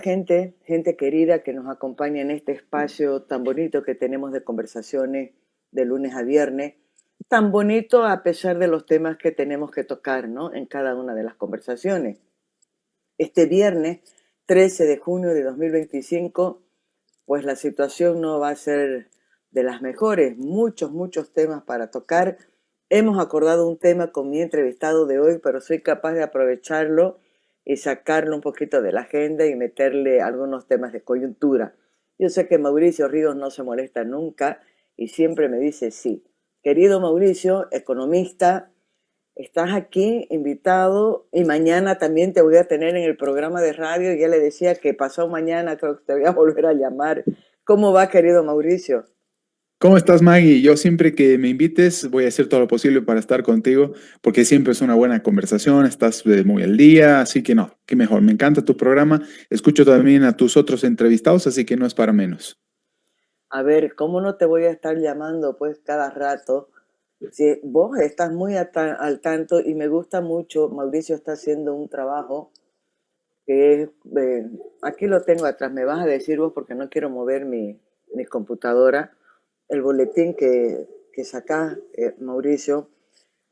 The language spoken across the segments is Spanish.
gente querida que nos acompaña en este espacio tan bonito que tenemos de conversaciones de lunes a viernes, tan bonito a pesar de los temas que tenemos que tocar, ¿no? En cada una de las conversaciones. Este viernes 13 de junio de 2025, pues la situación no va a ser de las mejores, muchos temas para tocar. Hemos acordado un tema con mi entrevistado de hoy, pero soy capaz de aprovecharlo y sacarlo un poquito de la agenda y meterle algunos temas de coyuntura. Yo sé que Mauricio Ríos no se molesta nunca y siempre me dice sí. Querido Mauricio, economista, estás aquí invitado y mañana también te voy a tener en el programa de radio. Ya le decía que pasado mañana creo que te voy a volver a llamar. ¿Cómo va, querido Mauricio? ¿Cómo estás, Maggie? Yo siempre que me invites voy a hacer todo lo posible para estar contigo, porque siempre es una buena conversación, estás muy al día, así que no, qué mejor. Me encanta tu programa, escucho también a tus otros entrevistados, así que no es para menos. A ver, ¿cómo no te voy a estar llamando pues cada rato? Si vos estás muy al tanto y me gusta mucho, Mauricio está haciendo un trabajo que es, aquí lo tengo atrás, me vas a decir vos porque no quiero mover mi computadora, el boletín que sacás, Mauricio.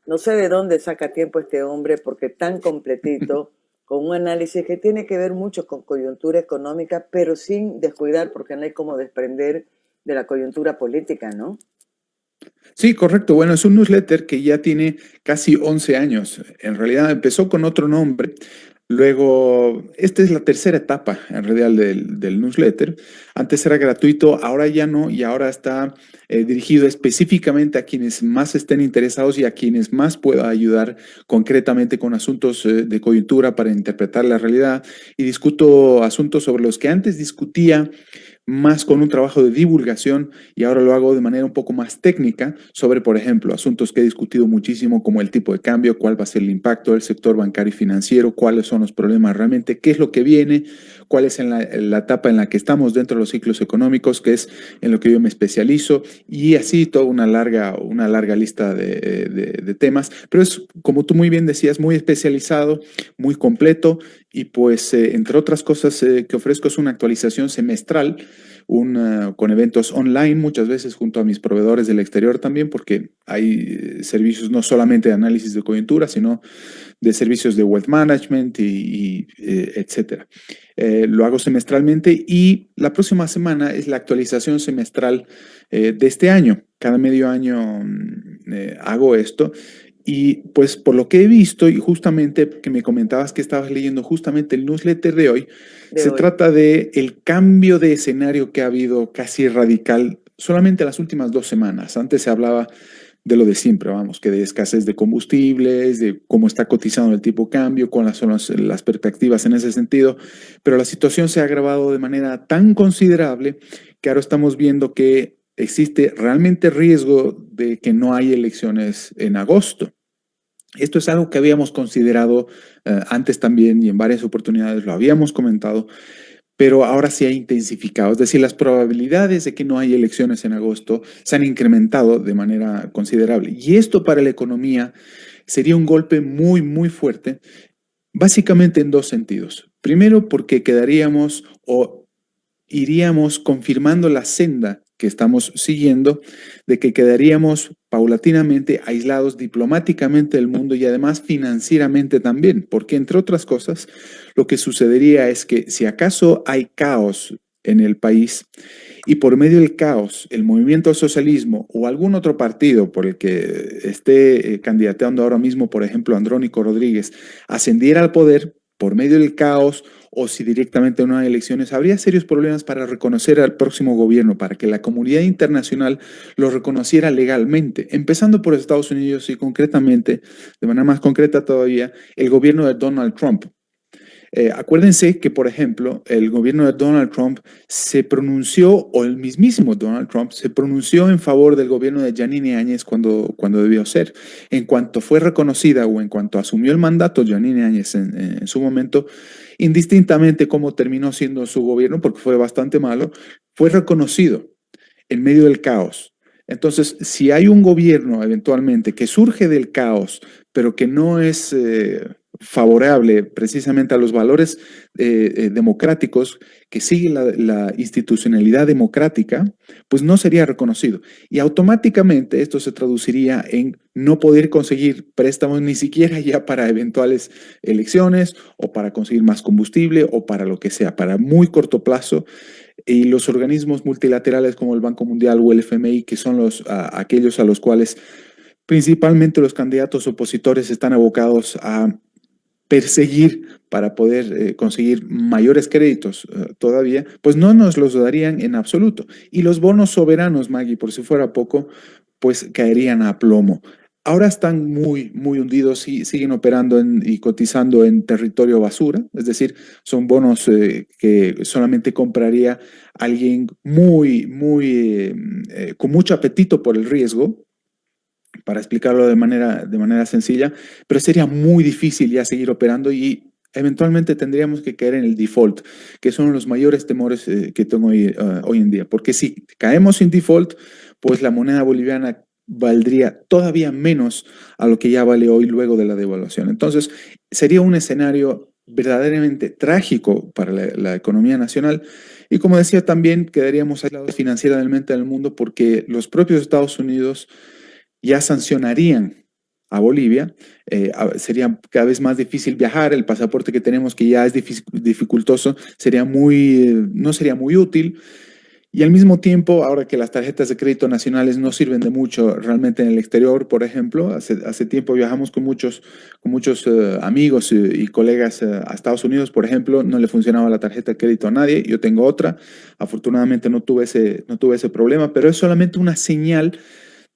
No sé de dónde saca tiempo este hombre porque tan completito, con un análisis que tiene que ver mucho con coyuntura económica, pero sin descuidar porque no hay como desprender de la coyuntura política, ¿no? Sí, correcto. Bueno, es un newsletter que ya tiene casi 11 años. En realidad empezó con otro nombre. Luego, esta es la tercera etapa en realidad del newsletter. Antes era gratuito, ahora ya no, y ahora está dirigido específicamente a quienes más estén interesados y a quienes más pueda ayudar concretamente con asuntos de coyuntura para interpretar la realidad. Y discuto asuntos sobre los que antes discutía más con un trabajo de divulgación y ahora lo hago de manera un poco más técnica sobre, por ejemplo, asuntos que he discutido muchísimo como el tipo de cambio, cuál va a ser el impacto del sector bancario y financiero, cuáles son los problemas realmente, qué es lo que viene, cuál es la etapa en la que estamos dentro de los ciclos económicos, que es en lo que yo me especializo y así toda una larga lista de temas, pero es, como tú muy bien decías, muy especializado, muy completo y pues entre otras cosas que ofrezco es una actualización semestral con eventos online, muchas veces junto a mis proveedores del exterior también, porque hay servicios no solamente de análisis de coyuntura, sino de servicios de wealth management etcétera. Lo hago semestralmente y la próxima semana es la actualización semestral de este año. Cada medio año hago esto. Y pues por lo que he visto y justamente que me comentabas que estabas leyendo justamente el newsletter de hoy, De se hoy. trata de el cambio de escenario que ha habido casi radical solamente las últimas 2 semanas. Antes se hablaba de lo de siempre, vamos, que de escasez de combustibles, de cómo está cotizando el tipo de cambio, cuáles son las perspectivas en ese sentido, pero la situación se ha agravado de manera tan considerable que ahora estamos viendo que existe realmente riesgo de que no haya elecciones en agosto. Esto es algo que habíamos considerado antes también y en varias oportunidades lo habíamos comentado, pero ahora se ha intensificado. Es decir, las probabilidades de que no haya elecciones en agosto se han incrementado de manera considerable. Y esto para la economía sería un golpe muy fuerte, básicamente en dos sentidos. Primero, porque quedaríamos o iríamos confirmando la senda que estamos siguiendo, de que quedaríamos paulatinamente aislados diplomáticamente del mundo y además financieramente también, porque entre otras cosas, lo que sucedería es que si acaso hay caos en el país y por medio del caos el movimiento al socialismo o algún otro partido por el que esté candidateando ahora mismo, por ejemplo, Andrónico Rodríguez, ascendiera al poder por medio del caos o si directamente no hay elecciones, habría serios problemas para reconocer al próximo gobierno, para que la comunidad internacional lo reconociera legalmente, empezando por Estados Unidos y concretamente, de manera más concreta todavía, el gobierno de Donald Trump. Acuérdense que, por ejemplo, el gobierno de Donald Trump se pronunció, o el mismísimo Donald Trump se pronunció en favor del gobierno de Yanine Áñez cuando debió ser. En cuanto fue reconocida o en cuanto asumió el mandato Yanine Áñez en su momento, indistintamente cómo terminó siendo su gobierno, porque fue bastante malo, fue reconocido en medio del caos. Entonces, si hay un gobierno eventualmente que surge del caos, pero que no es favorable precisamente a los valores democráticos que sigue la institucionalidad democrática, pues no sería reconocido. Y automáticamente esto se traduciría en no poder conseguir préstamos ni siquiera ya para eventuales elecciones o para conseguir más combustible o para lo que sea, para muy corto plazo. Y los organismos multilaterales como el Banco Mundial o el FMI, que son aquellos a los cuales principalmente los candidatos opositores están abocados a perseguir para poder conseguir mayores créditos todavía, pues no nos los darían en absoluto. Y los bonos soberanos, Maggie, por si fuera poco, pues caerían a plomo. Ahora están muy, muy hundidos y siguen operando y cotizando en territorio basura, es decir, son bonos que solamente compraría alguien muy, muy, con mucho apetito por el riesgo, para explicarlo de manera sencilla, pero sería muy difícil ya seguir operando y eventualmente tendríamos que caer en el default, que son los mayores temores que tengo hoy en día. Porque si caemos en default, pues la moneda boliviana valdría todavía menos a lo que ya vale hoy luego de la devaluación. Entonces, sería un escenario verdaderamente trágico para la economía nacional. Y como decía, también quedaríamos aislados financieramente del mundo porque los propios Estados Unidos ya sancionarían a Bolivia, sería cada vez más difícil viajar, el pasaporte que tenemos que ya es dificultoso, no sería muy útil. Y al mismo tiempo, ahora que las tarjetas de crédito nacionales no sirven de mucho realmente en el exterior, por ejemplo, hace tiempo viajamos con muchos amigos y colegas a Estados Unidos, por ejemplo, no le funcionaba la tarjeta de crédito a nadie, yo tengo otra, afortunadamente no tuve ese problema, pero es solamente una señal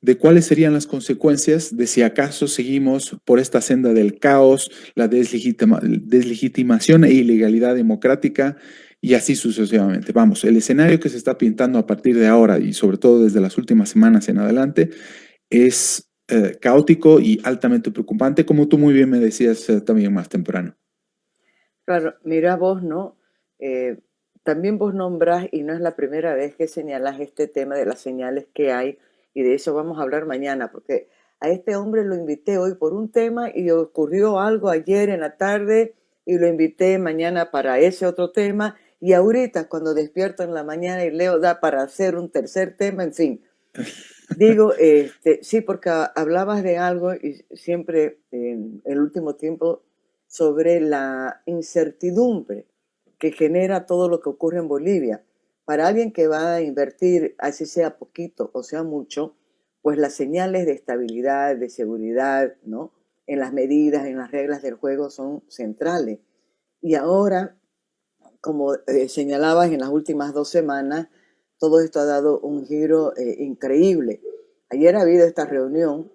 de cuáles serían las consecuencias de si acaso seguimos por esta senda del caos, la deslegitimación e ilegalidad democrática y así sucesivamente. Vamos, el escenario que se está pintando a partir de ahora y sobre todo desde las últimas semanas en adelante es caótico y altamente preocupante, como tú muy bien me decías también más temprano. Claro, mira vos, ¿no? Eh, También vos nombrás, y no es la primera vez que señalas este tema de las señales que hay, y de eso vamos a hablar mañana, porque a este hombre lo invité hoy por un tema y ocurrió algo ayer en la tarde y lo invité mañana para ese otro tema, y ahorita cuando despierto en la mañana y leo da para hacer un tercer tema, en fin. Digo, sí, porque hablabas de algo y siempre en el último tiempo sobre la incertidumbre que genera todo lo que ocurre en Bolivia. Para alguien que va a invertir, así sea poquito o sea mucho, pues las señales de estabilidad, de seguridad, ¿no? En las medidas, en las reglas del juego son centrales. Y ahora, como señalabas en las últimas 2 semanas, todo esto ha dado un giro increíble. Ayer ha habido esta reunión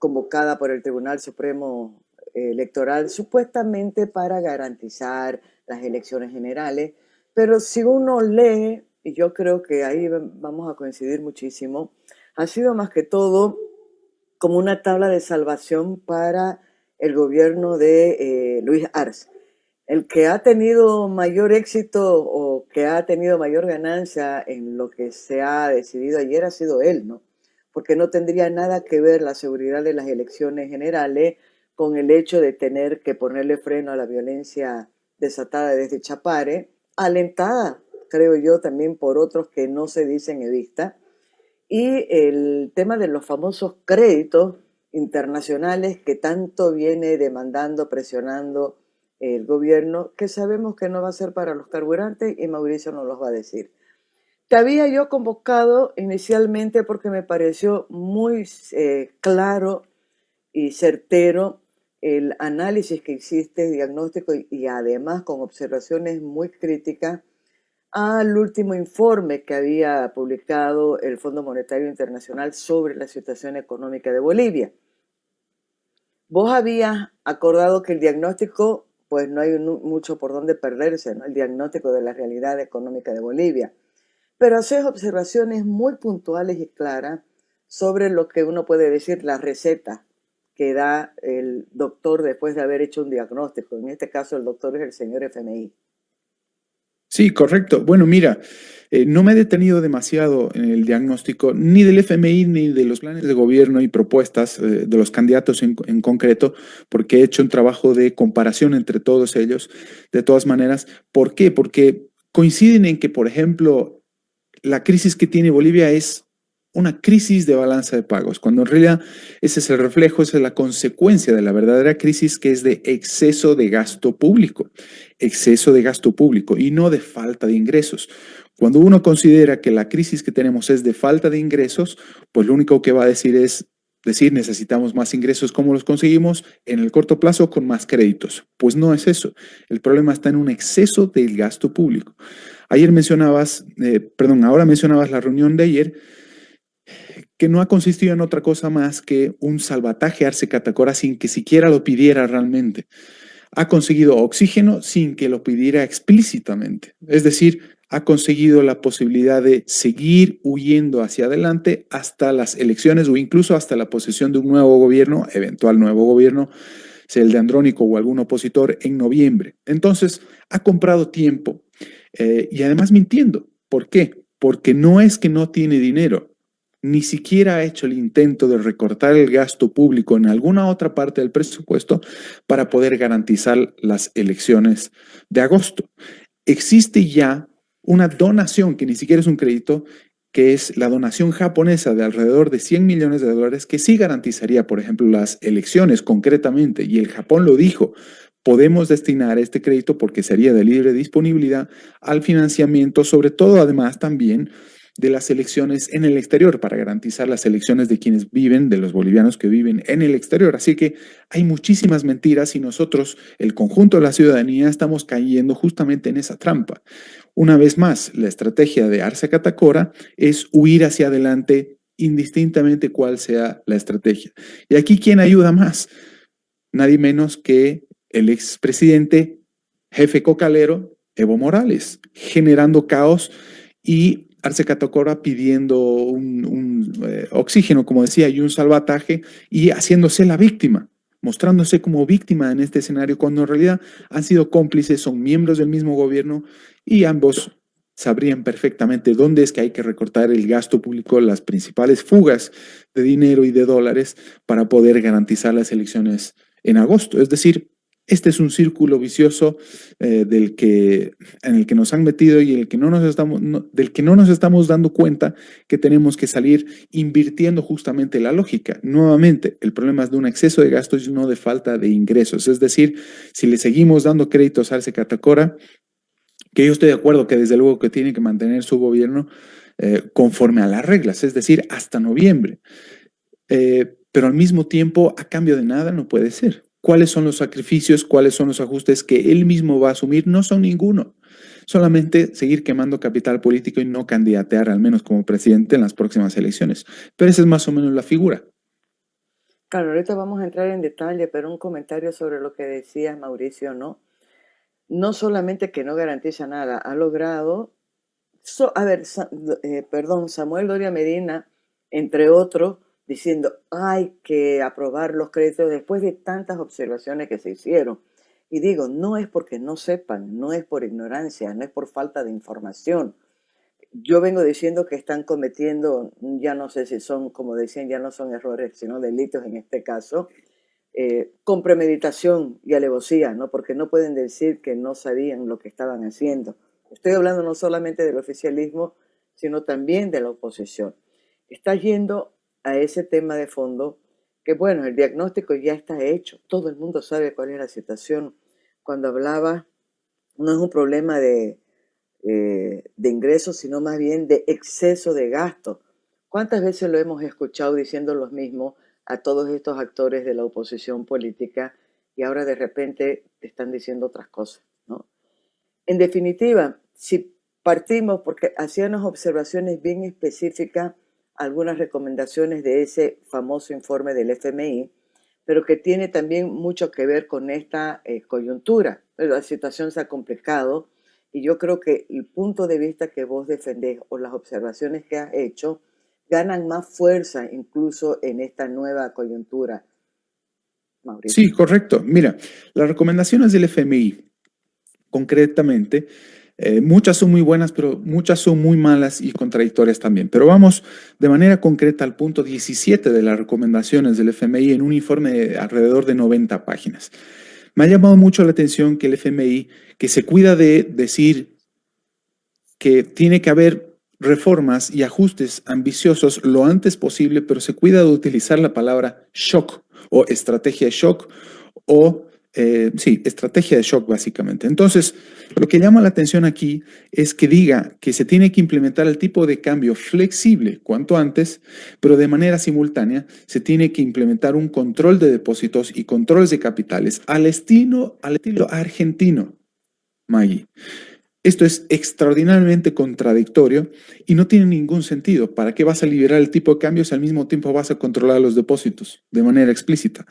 convocada por el Tribunal Supremo Electoral supuestamente para garantizar las elecciones generales, pero si uno lee, y yo creo que ahí vamos a coincidir muchísimo, ha sido más que todo como una tabla de salvación para el gobierno de Luis Arce. El que ha tenido mayor éxito o que ha tenido mayor ganancia en lo que se ha decidido ayer ha sido él, ¿no? Porque no tendría nada que ver la seguridad de las elecciones generales con el hecho de tener que ponerle freno a la violencia desatada desde Chapare, alentada, creo yo, también por otros que no se dicen edicta, y el tema de los famosos créditos internacionales que tanto viene demandando, presionando el gobierno, que sabemos que no va a ser para los carburantes y Mauricio nos los va a decir. Te había yo convocado inicialmente porque me pareció muy claro y certero el análisis que hiciste, diagnóstico y además con observaciones muy críticas al último informe que había publicado el Fondo Monetario Internacional sobre la situación económica de Bolivia. Vos habías acordado que el diagnóstico, pues no hay mucho por dónde perderse, ¿no? El diagnóstico de la realidad económica de Bolivia, pero haces observaciones muy puntuales y claras sobre lo que uno puede decir la receta que da el doctor después de haber hecho un diagnóstico. En este caso el doctor es el señor FMI. Sí, correcto. Bueno, mira, no me he detenido demasiado en el diagnóstico ni del FMI ni de los planes de gobierno y propuestas de los candidatos en concreto, porque he hecho un trabajo de comparación entre todos ellos. De todas maneras, ¿por qué? Porque coinciden en que, por ejemplo, la crisis que tiene Bolivia es una crisis de balanza de pagos, cuando en realidad ese es el reflejo, esa es la consecuencia de la verdadera crisis, que es de exceso de gasto público y no de falta de ingresos. Cuando uno considera que la crisis que tenemos es de falta de ingresos, pues lo único que va a decir es decir necesitamos más ingresos. ¿Cómo los conseguimos? En el corto plazo con más créditos. Pues no es eso. El problema está en un exceso del gasto público. Ahora mencionabas la reunión de ayer, que no ha consistido en otra cosa más que un salvataje a Arce Catacora sin que siquiera lo pidiera realmente. Ha conseguido oxígeno sin que lo pidiera explícitamente. Es decir, ha conseguido la posibilidad de seguir huyendo hacia adelante hasta las elecciones o incluso hasta la posesión de un nuevo gobierno, eventual nuevo gobierno, sea el de Andrónico o algún opositor, en noviembre. Entonces, ha comprado tiempo y además mintiendo. ¿Por qué? Porque no es que no tiene dinero, ni siquiera ha hecho el intento de recortar el gasto público en alguna otra parte del presupuesto para poder garantizar las elecciones de agosto. Existe ya una donación que ni siquiera es un crédito, que es la donación japonesa de alrededor de 100 millones de dólares, que sí garantizaría, por ejemplo, las elecciones concretamente. Y el Japón lo dijo, podemos destinar este crédito porque sería de libre disponibilidad al financiamiento, sobre todo además también de las elecciones en el exterior, para garantizar las elecciones de quienes viven, de los bolivianos que viven en el exterior. Así que hay muchísimas mentiras y nosotros, el conjunto de la ciudadanía, estamos cayendo justamente en esa trampa. Una vez más, la estrategia de Arce Catacora es huir hacia adelante indistintamente cuál sea la estrategia. Y aquí, ¿quién ayuda más? Nadie menos que el expresidente jefe cocalero Evo Morales, generando caos, y Arce Catacora pidiendo un oxígeno, como decía, y un salvataje, y haciéndose la víctima, mostrándose como víctima en este escenario, cuando en realidad han sido cómplices, son miembros del mismo gobierno y ambos sabrían perfectamente dónde es que hay que recortar el gasto público, las principales fugas de dinero y de dólares para poder garantizar las elecciones en agosto. Es decir, este es un círculo vicioso en el que nos han metido y del que no nos estamos dando cuenta, que tenemos que salir invirtiendo justamente la lógica. Nuevamente, el problema es de un exceso de gastos y no de falta de ingresos. Es decir, si le seguimos dando créditos a Arce Catacora, que yo estoy de acuerdo que desde luego que tiene que mantener su gobierno conforme a las reglas, es decir, hasta noviembre. Pero al mismo tiempo, a cambio de nada, no puede ser. ¿Cuáles son los sacrificios, cuáles son los ajustes que él mismo va a asumir? No son ninguno. Solamente seguir quemando capital político y no candidatear, al menos como presidente, en las próximas elecciones. Pero esa es más o menos la figura. Claro, ahorita vamos a entrar en detalle, pero un comentario sobre lo que decía Mauricio, ¿no? No solamente que no garantiza nada, ha logrado, a ver, perdón, Samuel Doria Medina, entre otros, diciendo hay que aprobar los créditos después de tantas observaciones que se hicieron. Y digo, no es porque no sepan, no es por ignorancia, no es por falta de información. Yo vengo diciendo que están cometiendo, ya no sé si son, como decían, ya no son errores, sino delitos en este caso, con premeditación y alevosía, ¿no? Porque no pueden decir que no sabían lo que estaban haciendo. Estoy hablando no solamente del oficialismo, sino también de la oposición. Está yendo a ese tema de fondo, que bueno, el diagnóstico ya está hecho, todo el mundo sabe cuál es la situación. Cuando hablaba, no es un problema de ingresos, sino más bien de exceso de gasto. ¿Cuántas veces lo hemos escuchado diciendo los mismos a todos estos actores de la oposición política y ahora de repente están diciendo otras cosas, ¿no? En definitiva, si partimos, porque hacían unas observaciones bien específicas, algunas recomendaciones de ese famoso informe del FMI, pero que tiene también mucho que ver con esta coyuntura. Pero la situación se ha complicado y yo creo que el punto de vista que vos defendés o las observaciones que has hecho ganan más fuerza incluso en esta nueva coyuntura, Sí, Mauricio. correcto. Mira, las recomendaciones del FMI, concretamente, Muchas son muy buenas, pero muchas son muy malas y contradictorias también. Pero vamos de manera concreta al punto 17 de las recomendaciones del FMI en un informe de alrededor de 90 páginas. Me ha llamado mucho la atención que el FMI, que se cuida de decir que tiene que haber reformas y ajustes ambiciosos lo antes posible, pero se cuida de utilizar la palabra shock o estrategia de shock o, sí, estrategia de shock básicamente. Entonces, lo que llama la atención aquí es que diga que se tiene que implementar el tipo de cambio flexible cuanto antes, pero de manera simultánea se tiene que implementar un control de depósitos y controles de capitales al estilo argentino, Maggie. Esto es extraordinariamente contradictorio y no tiene ningún sentido. ¿Para qué vas a liberar el tipo de cambio si al mismo tiempo vas a controlar los depósitos de manera explícita?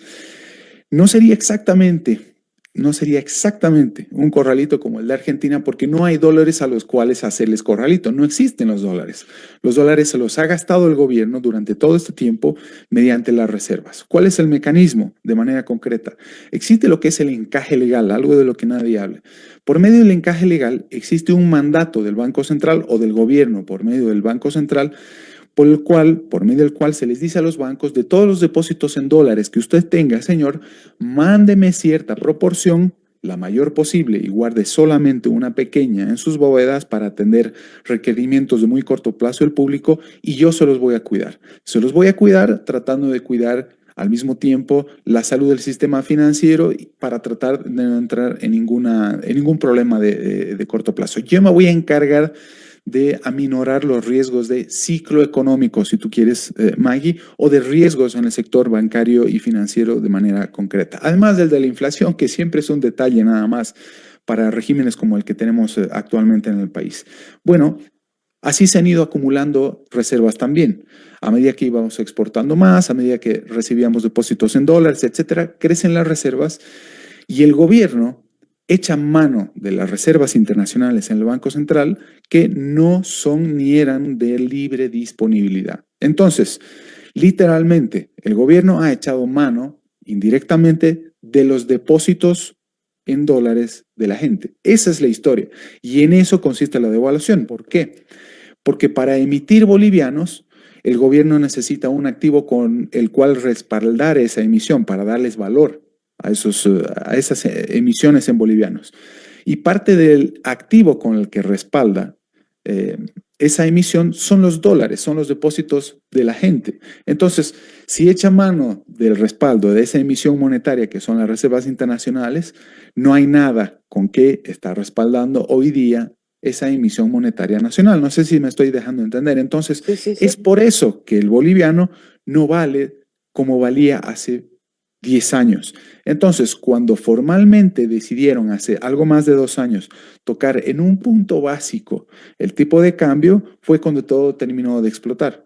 No sería exactamente, no sería exactamente un corralito como el de Argentina porque no hay dólares a los cuales hacerles corralito. No existen los dólares. Los dólares se los ha gastado el gobierno durante todo este tiempo mediante las reservas. ¿Cuál es el mecanismo de manera concreta? Existe lo que es el encaje legal, algo de lo que nadie habla. Por medio del encaje legal existe un mandato del Banco Central o del gobierno por medio del Banco Central por medio del cual se les dice a los bancos de todos los depósitos en dólares que usted tenga, señor, mándeme cierta proporción, la mayor posible, y guarde solamente una pequeña en sus bóvedas para atender requerimientos de muy corto plazo del público y yo se los voy a cuidar. Se los voy a cuidar tratando de cuidar al mismo tiempo la salud del sistema financiero para tratar de no entrar en ningún problema de corto plazo. Yo me voy a encargar de aminorar los riesgos de ciclo económico, si tú quieres, Maggie, o de riesgos en el sector bancario y financiero de manera concreta. Además del de la inflación, que siempre es un detalle nada más para regímenes como el que tenemos actualmente en el país. Bueno, así se han ido acumulando reservas también. A medida que íbamos exportando más, a medida que recibíamos depósitos en dólares, etcétera, crecen las reservas y el gobierno echa mano de las reservas internacionales en el Banco Central que no son ni eran de libre disponibilidad. Entonces, literalmente, el gobierno ha echado mano indirectamente de los depósitos en dólares de la gente. Esa es la historia. Y en eso consiste la devaluación. ¿Por qué? Porque para emitir bolivianos, el gobierno necesita un activo con el cual respaldar esa emisión para darles valor a esas emisiones en bolivianos. Y parte del activo con el que respalda eh, esa emisión son los dólares, son los depósitos de la gente. Entonces, si echa mano del respaldo de esa emisión monetaria que son las reservas internacionales, no hay nada con que está respaldando hoy día esa emisión monetaria nacional. No sé si me estoy dejando entender. Entonces, Sí, sí, es sí. por eso que el boliviano no vale como valía hace 10 años. Entonces, cuando formalmente decidieron hace algo más de 2 años tocar en un punto básico el tipo de cambio, fue cuando todo terminó de explotar.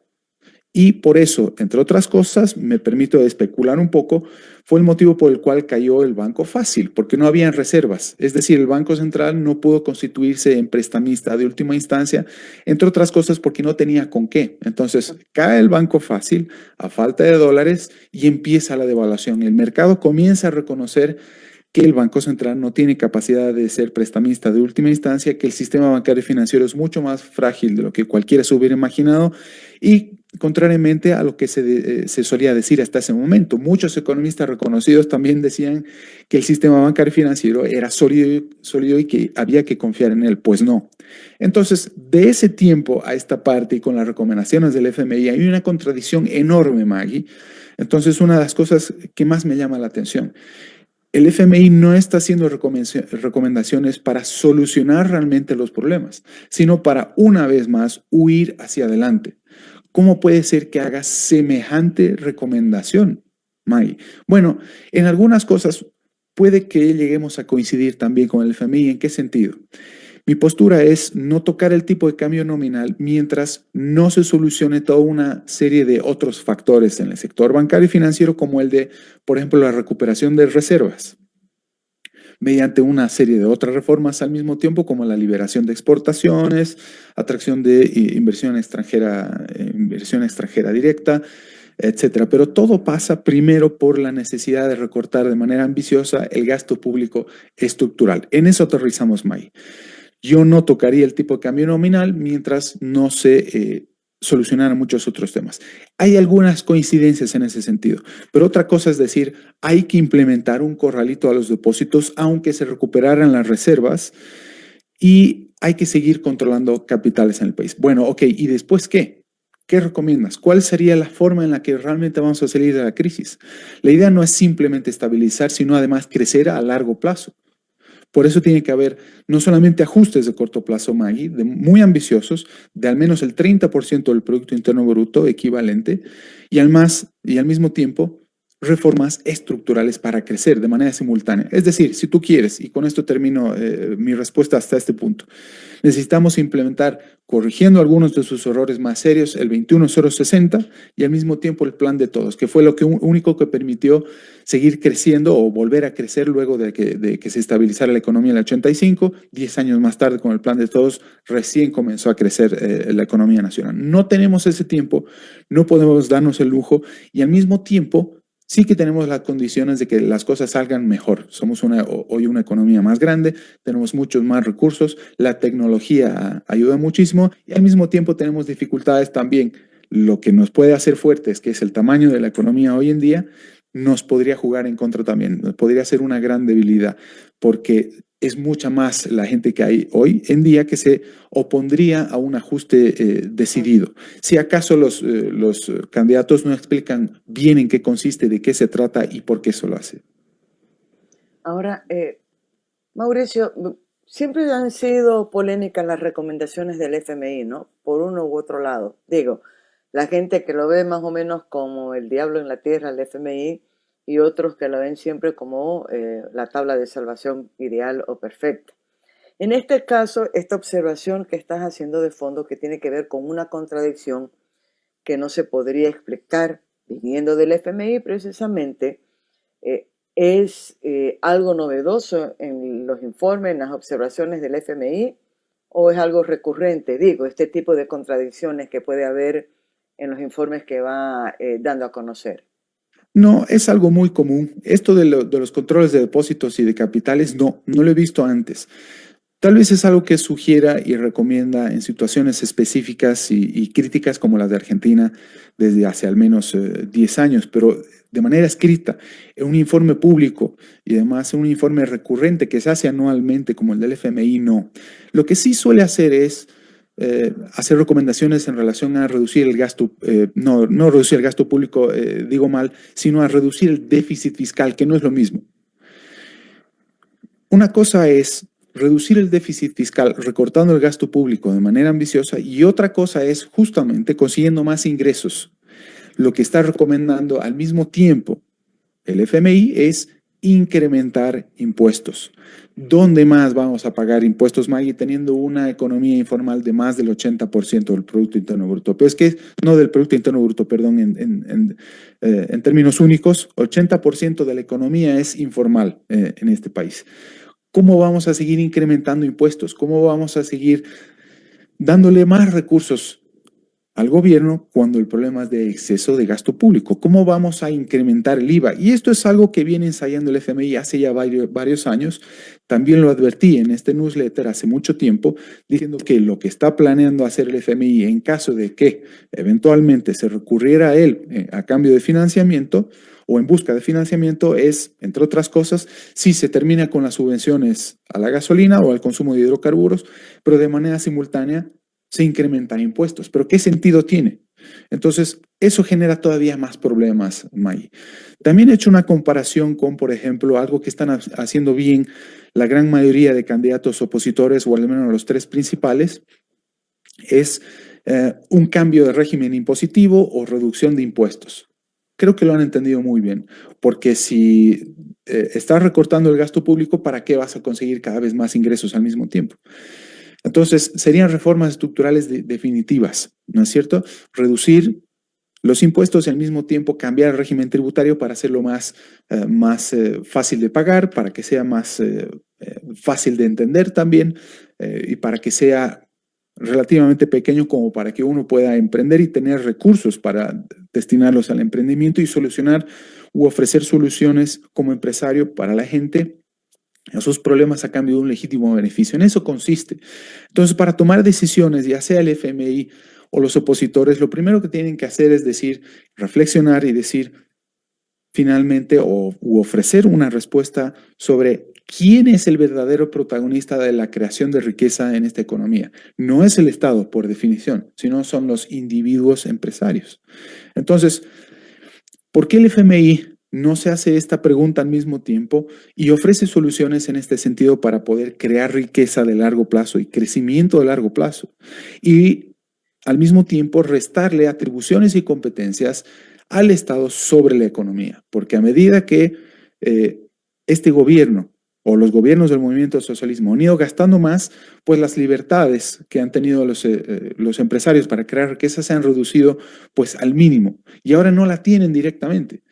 Y por eso, entre otras cosas, me permito especular un poco, fue el motivo por el cual cayó el Banco Fácil, porque no habían reservas. Es decir, el Banco Central no pudo constituirse en prestamista de última instancia, entre otras cosas porque no tenía con qué. Entonces, cae el Banco Fácil a falta de dólares y empieza la devaluación. El mercado comienza a reconocer que el Banco Central no tiene capacidad de ser prestamista de última instancia, que el sistema bancario y financiero es mucho más frágil de lo que cualquiera se hubiera imaginado y contrariamente a lo que se solía decir hasta ese momento. Muchos economistas reconocidos también decían que el sistema bancario y financiero era sólido y que había que confiar en él. Pues no. Entonces, de ese tiempo a esta parte y con las recomendaciones del FMI hay una contradicción enorme, Maggie. Entonces, una de las cosas que más me llama la atención, el FMI no está haciendo recomendaciones para solucionar realmente los problemas, sino para una vez más huir hacia adelante. ¿Cómo puede ser que haga semejante recomendación, Maggie? Bueno, en algunas cosas puede que lleguemos a coincidir también con el FMI. ¿En qué sentido? Mi postura es no tocar el tipo de cambio nominal mientras no se solucione toda una serie de otros factores en el sector bancario y financiero, como el de, por ejemplo, la recuperación de reservas, mediante una serie de otras reformas al mismo tiempo, como la liberación de exportaciones, atracción de inversión extranjera directa, etcétera. Pero todo pasa primero por la necesidad de recortar de manera ambiciosa el gasto público estructural. En eso aterrizamos, May. Yo no tocaría el tipo de cambio nominal mientras no se solucionaran muchos otros temas. Hay algunas coincidencias en ese sentido, pero otra cosa es decir, hay que implementar un corralito a los depósitos aunque se recuperaran las reservas y hay que seguir controlando capitales en el país. Bueno, ok, ¿y después qué? ¿Qué recomiendas? ¿Cuál sería la forma en la que realmente vamos a salir de la crisis? La idea no es simplemente estabilizar, sino además crecer a largo plazo. Por eso tiene que haber no solamente ajustes de corto plazo, Maggie, muy ambiciosos, de al menos el 30% del Producto Interno Bruto equivalente, y al mismo tiempo reformas estructurales para crecer de manera simultánea. Es decir, si tú quieres, y con esto termino mi respuesta hasta este punto, necesitamos implementar, corrigiendo algunos de sus errores más serios, el 21060 y al mismo tiempo el plan de todos, que fue lo único que permitió seguir creciendo o volver a crecer luego de que se estabilizara la economía en el 85. 10 años más tarde, con el plan de todos, recién comenzó a crecer la economía nacional. No tenemos ese tiempo, no podemos darnos el lujo y al mismo tiempo sí que tenemos las condiciones de que las cosas salgan mejor. Somos hoy una economía más grande, tenemos muchos más recursos, la tecnología ayuda muchísimo y al mismo tiempo tenemos dificultades también. Lo que nos puede hacer fuertes, que es el tamaño de la economía hoy en día, nos podría jugar en contra también, podría ser una gran debilidad, porque es mucha más la gente que hay hoy en día que se opondría a un ajuste decidido. Si acaso los candidatos no explican bien en qué consiste, de qué se trata y por qué eso lo hace. Ahora, Mauricio, siempre han sido polémicas las recomendaciones del FMI, ¿no? Por uno u otro lado. Digo, la gente que lo ve más o menos como el diablo en la tierra, el FMI, y otros que lo ven siempre como la tabla de salvación ideal o perfecta. En este caso, esta observación que estás haciendo de fondo, que tiene que ver con una contradicción que no se podría explicar viniendo del FMI precisamente, ¿es algo novedoso en los informes, en las observaciones del FMI o es algo recurrente? Digo, este tipo de contradicciones que puede haber en los informes que va dando a conocer. No, es algo muy común. Esto de los controles de depósitos y de capitales, no lo he visto antes. Tal vez es algo que sugiera y recomienda en situaciones específicas y críticas como las de Argentina desde hace al menos 10 años, pero de manera escrita, en un informe público y además en un informe recurrente que se hace anualmente como el del FMI, no. Lo que sí suele hacer es hacer recomendaciones en relación a reducir el gasto, no reducir el gasto público, digo mal, sino a reducir el déficit fiscal, que no es lo mismo. Una cosa es reducir el déficit fiscal recortando el gasto público de manera ambiciosa y otra cosa es justamente consiguiendo más ingresos. Lo que está recomendando al mismo tiempo el FMI es incrementar impuestos. ¿Dónde más vamos a pagar impuestos, Maggie, teniendo una economía informal de más del 80% del Producto Interno Bruto? Pero es que no del Producto Interno Bruto, perdón, en términos únicos, 80% de la economía es informal en este país. ¿Cómo vamos a seguir incrementando impuestos? ¿Cómo vamos a seguir dándole más recursos al gobierno cuando el problema es de exceso de gasto público? ¿Cómo vamos a incrementar el IVA? Y esto es algo que viene ensayando el FMI hace ya varios años. También lo advertí en este newsletter hace mucho tiempo, diciendo que lo que está planeando hacer el FMI en caso de que eventualmente se recurriera a él a cambio de financiamiento o en busca de financiamiento es, entre otras cosas, si se termina con las subvenciones a la gasolina o al consumo de hidrocarburos, pero de manera simultánea se incrementan impuestos. ¿Pero qué sentido tiene? Entonces, eso genera todavía más problemas, May. También he hecho una comparación con, por ejemplo, algo que están haciendo bien la gran mayoría de candidatos opositores, o al menos los tres principales, es un cambio de régimen impositivo o reducción de impuestos. Creo que lo han entendido muy bien, porque si estás recortando el gasto público, ¿para qué vas a conseguir cada vez más ingresos al mismo tiempo? Entonces, serían reformas estructurales definitivas, ¿no es cierto? Reducir los impuestos y al mismo tiempo cambiar el régimen tributario para hacerlo más fácil de pagar, para que sea más fácil de entender también y para que sea relativamente pequeño como para que uno pueda emprender y tener recursos para destinarlos al emprendimiento y solucionar u ofrecer soluciones como empresario para la gente esos problemas a cambio de un legítimo beneficio. En eso consiste. Entonces, para tomar decisiones, ya sea el FMI o los opositores, lo primero que tienen que hacer es decir, reflexionar y decir finalmente u ofrecer una respuesta sobre quién es el verdadero protagonista de la creación de riqueza en esta economía. No es el Estado, por definición, sino son los individuos empresarios. Entonces, ¿por qué el FMI no se hace esta pregunta al mismo tiempo y ofrece soluciones en este sentido para poder crear riqueza de largo plazo y crecimiento de largo plazo? Y al mismo tiempo restarle atribuciones y competencias al Estado sobre la economía, porque a medida que este gobierno o los gobiernos del movimiento socialismo han ido gastando más, pues las libertades que han tenido los empresarios para crear riqueza se han reducido pues al mínimo y ahora no la tienen directamente.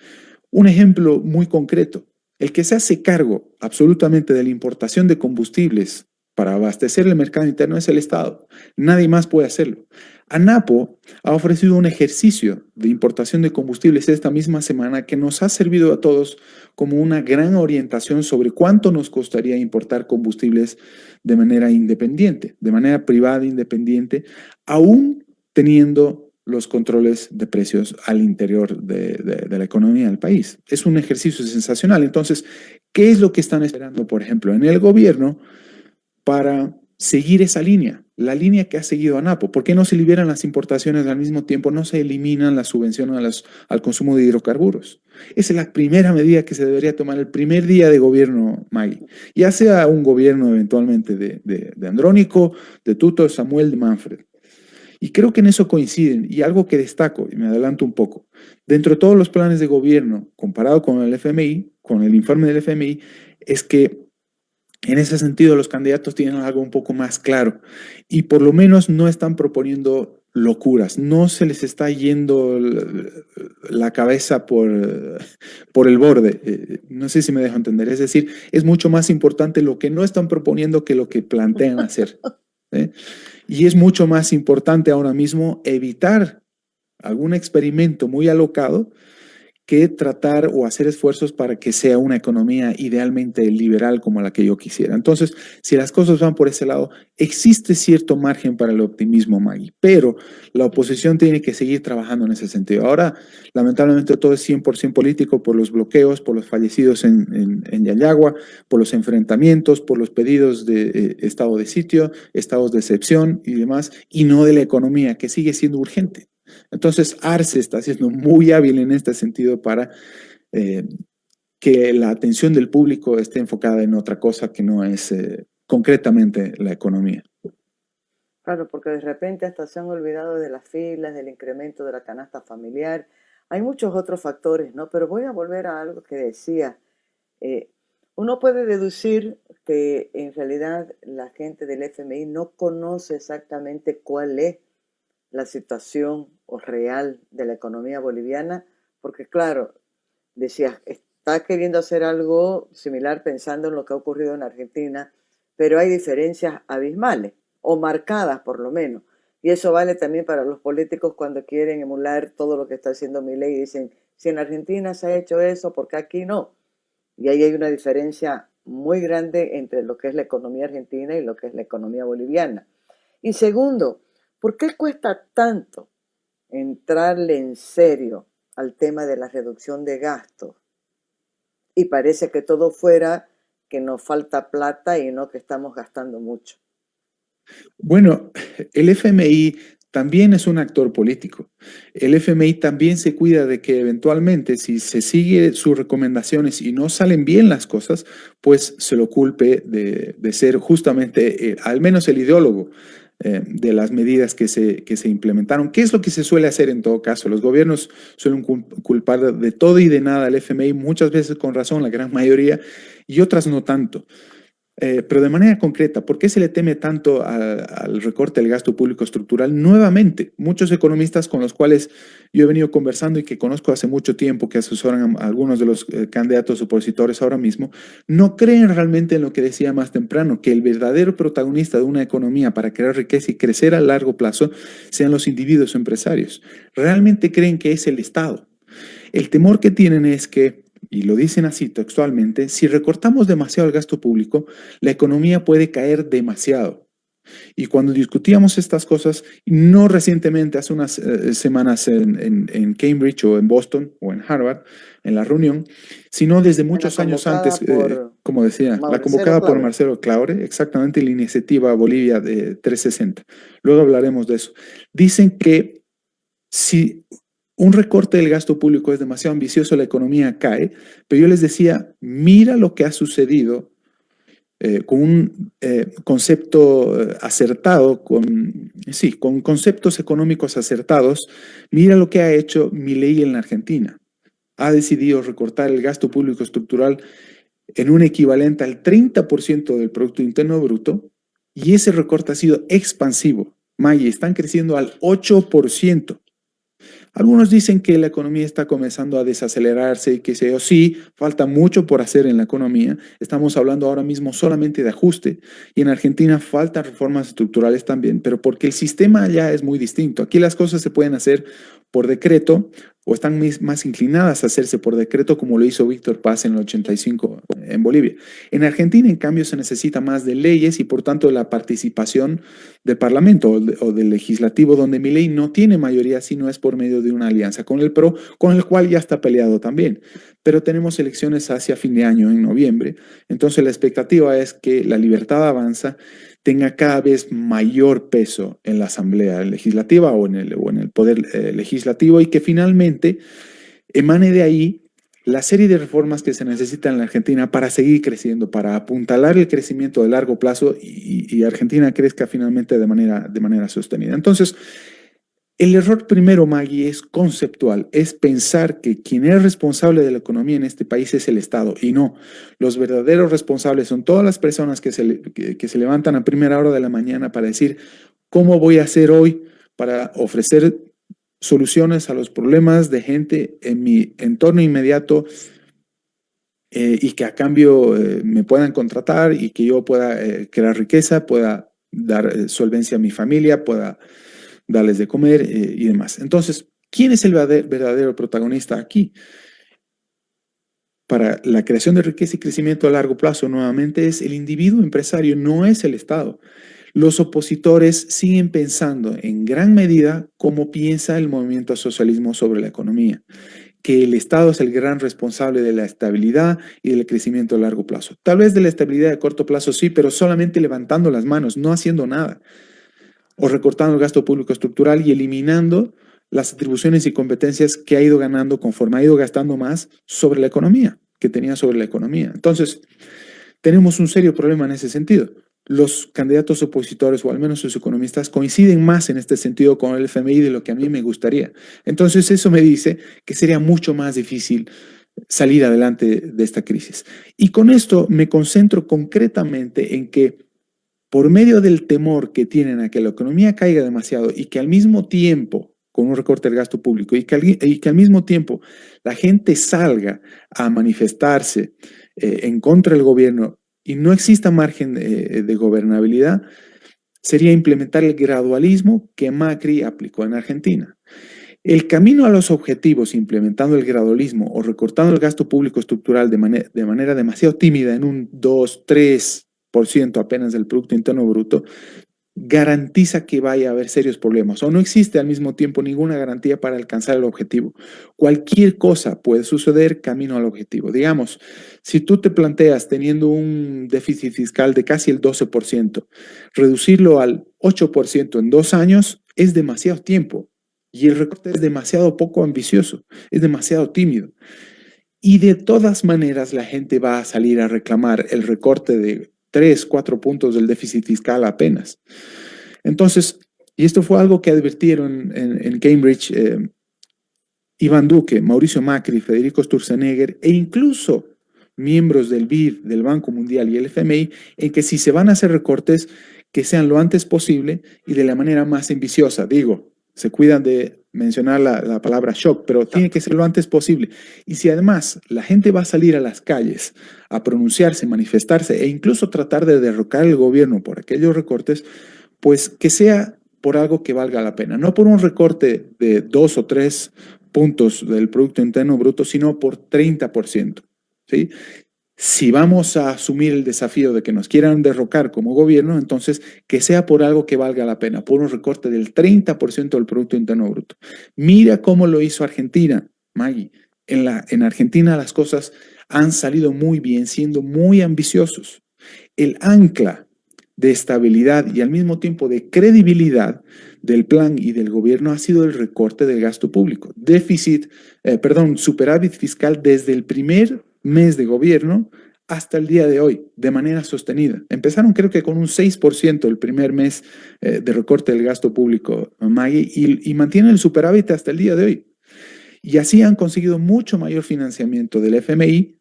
Un ejemplo muy concreto, el que se hace cargo absolutamente de la importación de combustibles para abastecer el mercado interno es el Estado. Nadie más puede hacerlo. ANAPO ha ofrecido un ejercicio de importación de combustibles esta misma semana que nos ha servido a todos como una gran orientación sobre cuánto nos costaría importar combustibles de manera independiente, de manera privada independiente, aún teniendo los controles de precios al interior de la economía del país. Es un ejercicio sensacional. Entonces, ¿qué es lo que están esperando, por ejemplo, en el gobierno para seguir esa línea? La línea que ha seguido ANAPO. ¿Por qué no se liberan las importaciones al mismo tiempo? No se eliminan las subvenciones al consumo de hidrocarburos. Esa es la primera medida que se debería tomar el primer día de gobierno, Maggie. Ya sea un gobierno eventualmente de Andrónico, de Tuto, Samuel, de Manfred. Y creo que en eso coinciden. Y algo que destaco, y me adelanto un poco, dentro de todos los planes de gobierno, comparado con el FMI, con el informe del FMI, es que en ese sentido los candidatos tienen algo un poco más claro y por lo menos no están proponiendo locuras, no se les está yendo la cabeza por el borde. No sé si me dejo entender. Es decir, es mucho más importante lo que no están proponiendo que lo que plantean hacer. ¿Eh? Y es mucho más importante ahora mismo evitar algún experimento muy alocado que tratar o hacer esfuerzos para que sea una economía idealmente liberal como la que yo quisiera. Entonces, si las cosas van por ese lado, existe cierto margen para el optimismo, Maggie, pero la oposición tiene que seguir trabajando en ese sentido. Ahora, lamentablemente, todo es 100% político por los bloqueos, por los fallecidos en Yayagua, por los enfrentamientos, por los pedidos de estado de sitio, estados de excepción y demás, y no de la economía, que sigue siendo urgente. Entonces, Arce está siendo muy hábil en este sentido para eh, que la atención del público esté enfocada en otra cosa que no es concretamente la economía. Claro, porque de repente hasta se han olvidado de las filas, del incremento de la canasta familiar. Hay muchos otros factores, ¿no? Pero voy a volver a algo que decía. Eh, Uno puede deducir que en realidad la gente del FMI no conoce exactamente cuál es la situación o real de la economía boliviana, porque claro, decías, está queriendo hacer algo similar pensando en lo que ha ocurrido en Argentina, pero hay diferencias abismales, o marcadas por lo menos. Y eso vale también para los políticos cuando quieren emular todo lo que está haciendo Milei y dicen, si en Argentina se ha hecho eso, ¿por qué aquí no? Y ahí hay una diferencia muy grande entre lo que es la economía argentina y lo que es la economía boliviana. Y segundo, ¿por qué cuesta tanto entrarle en serio al tema de la reducción de gastos? Y parece que todo fuera que nos falta plata y no que estamos gastando mucho. Bueno, el FMI también es un actor político. El FMI también se cuida de que eventualmente, si se sigue sus recomendaciones y no salen bien las cosas, pues se lo culpe de ser justamente al menos el ideólogo de las medidas que se implementaron. ¿Qué es lo que se suele hacer en todo caso? Los gobiernos suelen culpar de todo y de nada al FMI, muchas veces con razón, la gran mayoría, y otras no tanto. Pero de manera concreta, ¿por qué se le teme tanto al recorte del gasto público estructural? Nuevamente, muchos economistas con los cuales yo he venido conversando y que conozco hace mucho tiempo, que asesoran a algunos de los candidatos opositores ahora mismo, no creen realmente en lo que decía más temprano, que el verdadero protagonista de una economía para crear riqueza y crecer a largo plazo sean los individuos empresarios. Realmente creen que es el Estado. El temor que tienen es que y lo dicen así textualmente, si recortamos demasiado el gasto público, la economía puede caer demasiado. Y cuando discutíamos estas cosas, no recientemente, hace unas semanas en Cambridge o en Boston o en Harvard, en la reunión, sino desde En la muchos años antes, convocada por como decía, la Marcelo convocada por Claure. Marcelo Claure, exactamente la iniciativa Bolivia de 360. Luego hablaremos de eso. Dicen que si un recorte del gasto público es demasiado ambicioso, la economía cae, pero yo les decía, mira lo que ha sucedido con un concepto acertado, sí, con conceptos económicos acertados. Mira lo que ha hecho Milei en la Argentina. Ha decidido recortar el gasto público estructural en un equivalente al 30% del Producto Interno Bruto, y ese recorte ha sido expansivo. Maggie, están creciendo al 8%. Algunos dicen que la economía está comenzando a desacelerarse y que sí, falta mucho por hacer en la economía. Estamos hablando ahora mismo solamente de ajuste y en Argentina faltan reformas estructurales también, pero porque el sistema allá es muy distinto. Aquí las cosas se pueden hacer por decreto o están más inclinadas a hacerse por decreto como lo hizo Víctor Paz en el 85 en Bolivia. En Argentina, en cambio, se necesita más de leyes y por tanto de la participación del Parlamento o del Legislativo, donde Milei no tiene mayoría si no es por medio de una alianza con el PRO, con el cual ya está peleado también. Pero tenemos elecciones hacia fin de año, en noviembre, entonces la expectativa es que la Libertad Avanza tenga cada vez mayor peso en la Asamblea Legislativa o en el Poder Legislativo y que finalmente emane de ahí la serie de reformas que se necesitan en la Argentina para seguir creciendo, para apuntalar el crecimiento de largo plazo y Argentina crezca finalmente de manera sostenida. Entonces, el error primero, Maggie, es conceptual, es pensar que quien es responsable de la economía en este país es el Estado, y no, los verdaderos responsables son todas las personas que se levantan a primera hora de la mañana para decir, ¿cómo voy a hacer hoy para ofrecer soluciones a los problemas de gente en mi entorno inmediato y que a cambio me puedan contratar y que yo pueda crear riqueza, pueda dar solvencia a mi familia, pueda darles de comer y demás? Entonces, ¿quién es el verdadero protagonista aquí? Para la creación de riqueza y crecimiento a largo plazo, nuevamente, es el individuo empresario, no es el Estado. Los opositores siguen pensando en gran medida cómo piensa el movimiento socialismo sobre la economía, que el Estado es el gran responsable de la estabilidad y del crecimiento a largo plazo. Tal vez de la estabilidad de corto plazo sí, pero solamente levantando las manos, no haciendo nada, o recortando el gasto público estructural y eliminando las atribuciones y competencias que ha ido ganando conforme ha ido gastando más sobre la economía, que tenía sobre la economía. Entonces, tenemos un serio problema en ese sentido. Los candidatos opositores, o al menos sus economistas, coinciden más en este sentido con el FMI de lo que a mí me gustaría. Entonces, eso me dice que sería mucho más difícil salir adelante de esta crisis. Y con esto me concentro concretamente en que por medio del temor que tienen a que la economía caiga demasiado y que al mismo tiempo, con un recorte del gasto público, y que al mismo tiempo la gente salga a manifestarse en contra del gobierno y no exista margen de gobernabilidad, sería implementar el gradualismo que Macri aplicó en Argentina. El camino a los objetivos implementando el gradualismo o recortando el gasto público estructural de manera demasiado tímida en un 2-3% apenas del Producto Interno Bruto, garantiza que vaya a haber serios problemas o no existe al mismo tiempo ninguna garantía para alcanzar el objetivo. Cualquier cosa puede suceder camino al objetivo. Digamos, si tú te planteas teniendo un déficit fiscal de casi el 12%, reducirlo al 8% en 2 años es demasiado tiempo y el recorte es demasiado poco ambicioso, es demasiado tímido. Y de todas maneras la gente va a salir a reclamar el recorte de 3-4 puntos del déficit fiscal apenas. Entonces, y esto fue algo que advirtieron en Cambridge Iván Duque, Mauricio Macri, Federico Sturzenegger e incluso miembros del BID, del Banco Mundial y el FMI, en que si se van a hacer recortes, que sean lo antes posible y de la manera más ambiciosa. Digo, se cuidan de mencionar la palabra shock, pero tiene que ser lo antes posible. Y si además la gente va a salir a las calles a pronunciarse, manifestarse e incluso tratar de derrocar el gobierno por aquellos recortes, pues que sea por algo que valga la pena, no por un recorte de 2 o 3 puntos del Producto Interno Bruto, sino por 30%. ¿Sí? Si vamos a asumir el desafío de que nos quieran derrocar como gobierno, entonces que sea por algo que valga la pena, por un recorte del 30% del Producto Interno Bruto. Mira cómo lo hizo Argentina, Maggie. En Argentina las cosas han salido muy bien, siendo muy ambiciosos. El ancla de estabilidad y al mismo tiempo de credibilidad del plan y del gobierno ha sido el recorte del gasto público. Superávit fiscal desde el primer mes de gobierno hasta el día de hoy, de manera sostenida. Empezaron creo que con un 6% el primer mes de recorte del gasto público, Maggie, y mantienen el superávit hasta el día de hoy. Y así han conseguido mucho mayor financiamiento del FMI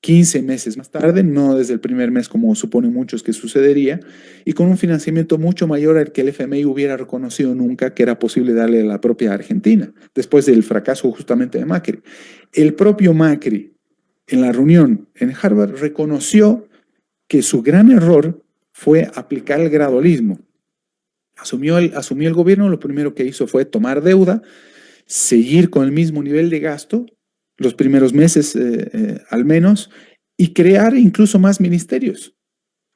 15 meses más tarde, no desde el primer mes como suponen muchos que sucedería, y con un financiamiento mucho mayor al que el FMI hubiera reconocido nunca que era posible darle a la propia Argentina, después del fracaso justamente de Macri. El propio Macri, en la reunión en Harvard, reconoció que su gran error fue aplicar el gradualismo. Asumió el gobierno, lo primero que hizo fue tomar deuda, seguir con el mismo nivel de gasto, los primeros meses al menos, y crear incluso más ministerios.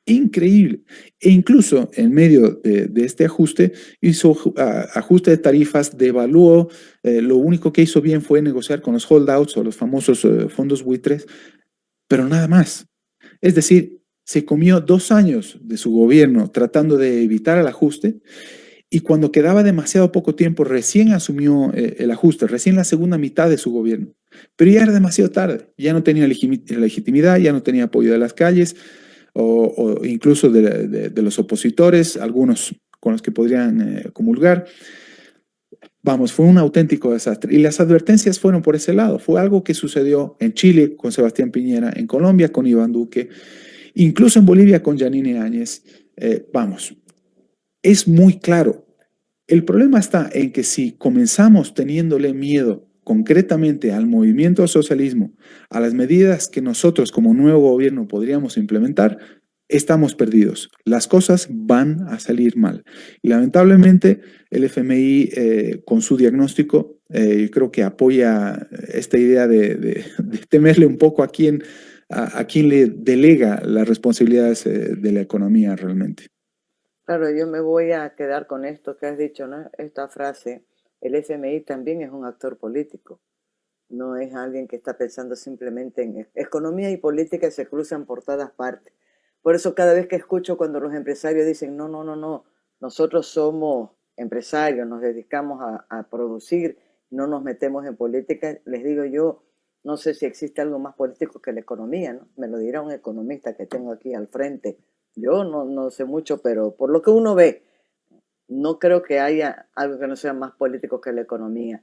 Increíble. E incluso en medio de este ajuste, hizo ajuste de tarifas, devaluó, lo único que hizo bien fue negociar con los holdouts o los famosos fondos buitres, pero nada más. Es decir, se comió 2 años de su gobierno tratando de evitar el ajuste y cuando quedaba demasiado poco tiempo, recién asumió el ajuste, recién la segunda mitad de su gobierno. Pero ya era demasiado tarde, ya no tenía legitimidad, ya no tenía apoyo de las calles o incluso de los opositores, algunos con los que podrían comulgar. Vamos, fue un auténtico desastre. Y las advertencias fueron por ese lado. Fue algo que sucedió en Chile con Sebastián Piñera, en Colombia con Iván Duque, incluso en Bolivia con Yanine Áñez. Vamos, es muy claro. El problema está en que si comenzamos teniéndole miedo concretamente al movimiento al socialismo, a las medidas que nosotros como nuevo gobierno podríamos implementar, estamos perdidos. Las cosas van a salir mal. Y lamentablemente el FMI con su diagnóstico yo creo que apoya esta idea de temerle un poco a quien le delega las responsabilidades de la economía realmente. Claro, yo me voy a quedar con esto que has dicho, ¿no? Esta frase, el FMI también es un actor político, no es alguien que está pensando simplemente en economía y política se cruzan por todas partes. Por eso cada vez que escucho cuando los empresarios dicen, no, no, no, no, nosotros somos empresarios, nos dedicamos a producir, no nos metemos en política, les digo yo, no sé si existe algo más político que la economía, ¿no? Me lo dirá un economista que tengo aquí al frente. Yo no sé mucho, pero por lo que uno ve, no creo que haya algo que no sea más político que la economía.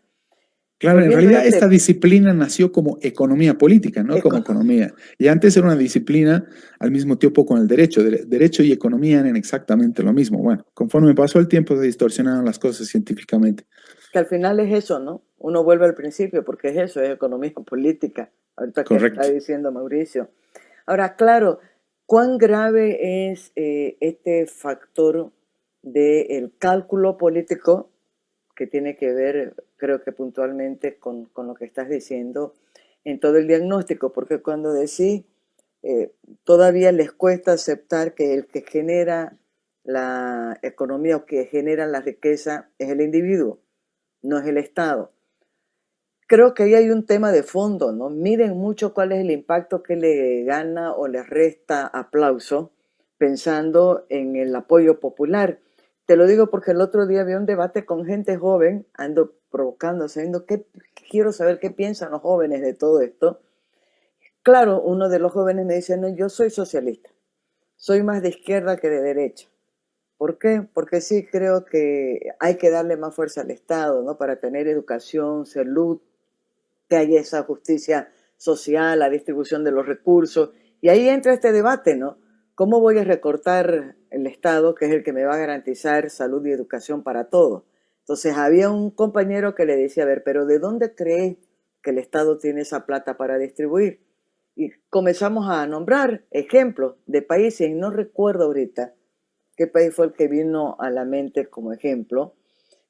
Claro, en Volviendo a realidad esta disciplina nació como economía política, no como economía, economía. Y antes era una disciplina al mismo tiempo con el derecho. Derecho y economía eran exactamente lo mismo. Bueno, conforme pasó el tiempo se distorsionaron las cosas científicamente. que al final es eso, ¿no? Uno vuelve al principio porque es eso, es economía política, ahorita que está Correcto. diciendo Mauricio. Ahora, claro, ¿cuán grave es este factor del cálculo político que tiene que ver, creo que puntualmente, con lo que estás diciendo en todo el diagnóstico? Porque cuando decís, todavía les cuesta aceptar que el que genera la economía o que genera la riqueza es el individuo, no es el Estado. Creo que ahí hay un tema de fondo, ¿no? Miden mucho cuál es el impacto que le gana o le resta aplauso pensando en el apoyo popular. Te lo digo porque el otro día había un debate con gente joven, ando provocando, sabiendo que quiero saber qué piensan los jóvenes de todo esto. Claro, uno de los jóvenes me dice, no, yo soy socialista, soy más de izquierda que de derecha. ¿Por qué? Porque sí creo que hay que darle más fuerza al Estado, ¿no? Para tener educación, salud, que haya esa justicia social, la distribución de los recursos. Y ahí entra este debate, ¿no? ¿Cómo voy a recortar el Estado, que es el que me va a garantizar salud y educación para todos? Entonces había un compañero que le decía, a ver, pero ¿de dónde crees que el Estado tiene esa plata para distribuir? Y comenzamos a nombrar ejemplos de países, y no recuerdo ahorita qué país fue el que vino a la mente como ejemplo,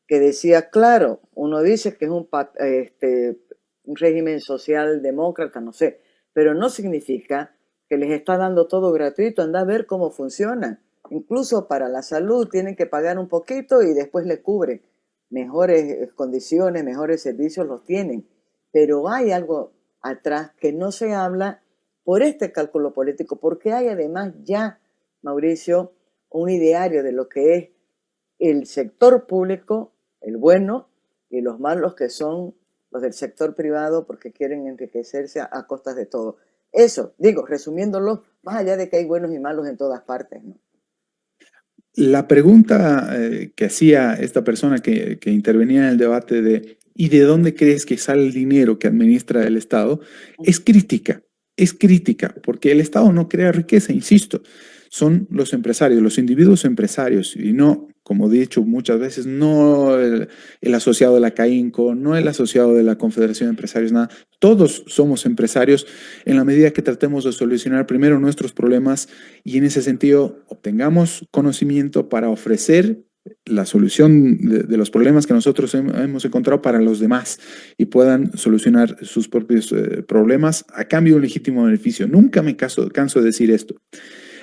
que decía, claro, uno dice que es un régimen socialdemócrata, no sé, pero no significa que les está dando todo gratuito, anda a ver cómo funciona. Incluso para la salud tienen que pagar un poquito y después le cubren. Mejores condiciones, mejores servicios los tienen. Pero hay algo atrás que no se habla por este cálculo político, porque hay además ya, Mauricio, un ideario de lo que es el sector público, el bueno, y los malos que son los del sector privado porque quieren enriquecerse a costas de todo. Eso, digo, resumiéndolo, más allá de que hay buenos y malos en todas partes, ¿no? La pregunta que hacía esta persona que intervenía en el debate de ¿y de dónde crees que sale el dinero que administra el Estado? Es crítica, porque el Estado no crea riqueza, insisto, son los empresarios, los individuos empresarios, y no, como he dicho muchas veces, no el asociado de la CAINCO, no el asociado de la Confederación de Empresarios, nada. Todos somos empresarios en la medida que tratemos de solucionar primero nuestros problemas y en ese sentido obtengamos conocimiento para ofrecer la solución de los problemas que nosotros hemos encontrado para los demás y puedan solucionar sus propios problemas a cambio de un legítimo beneficio. Nunca me canso de decir esto.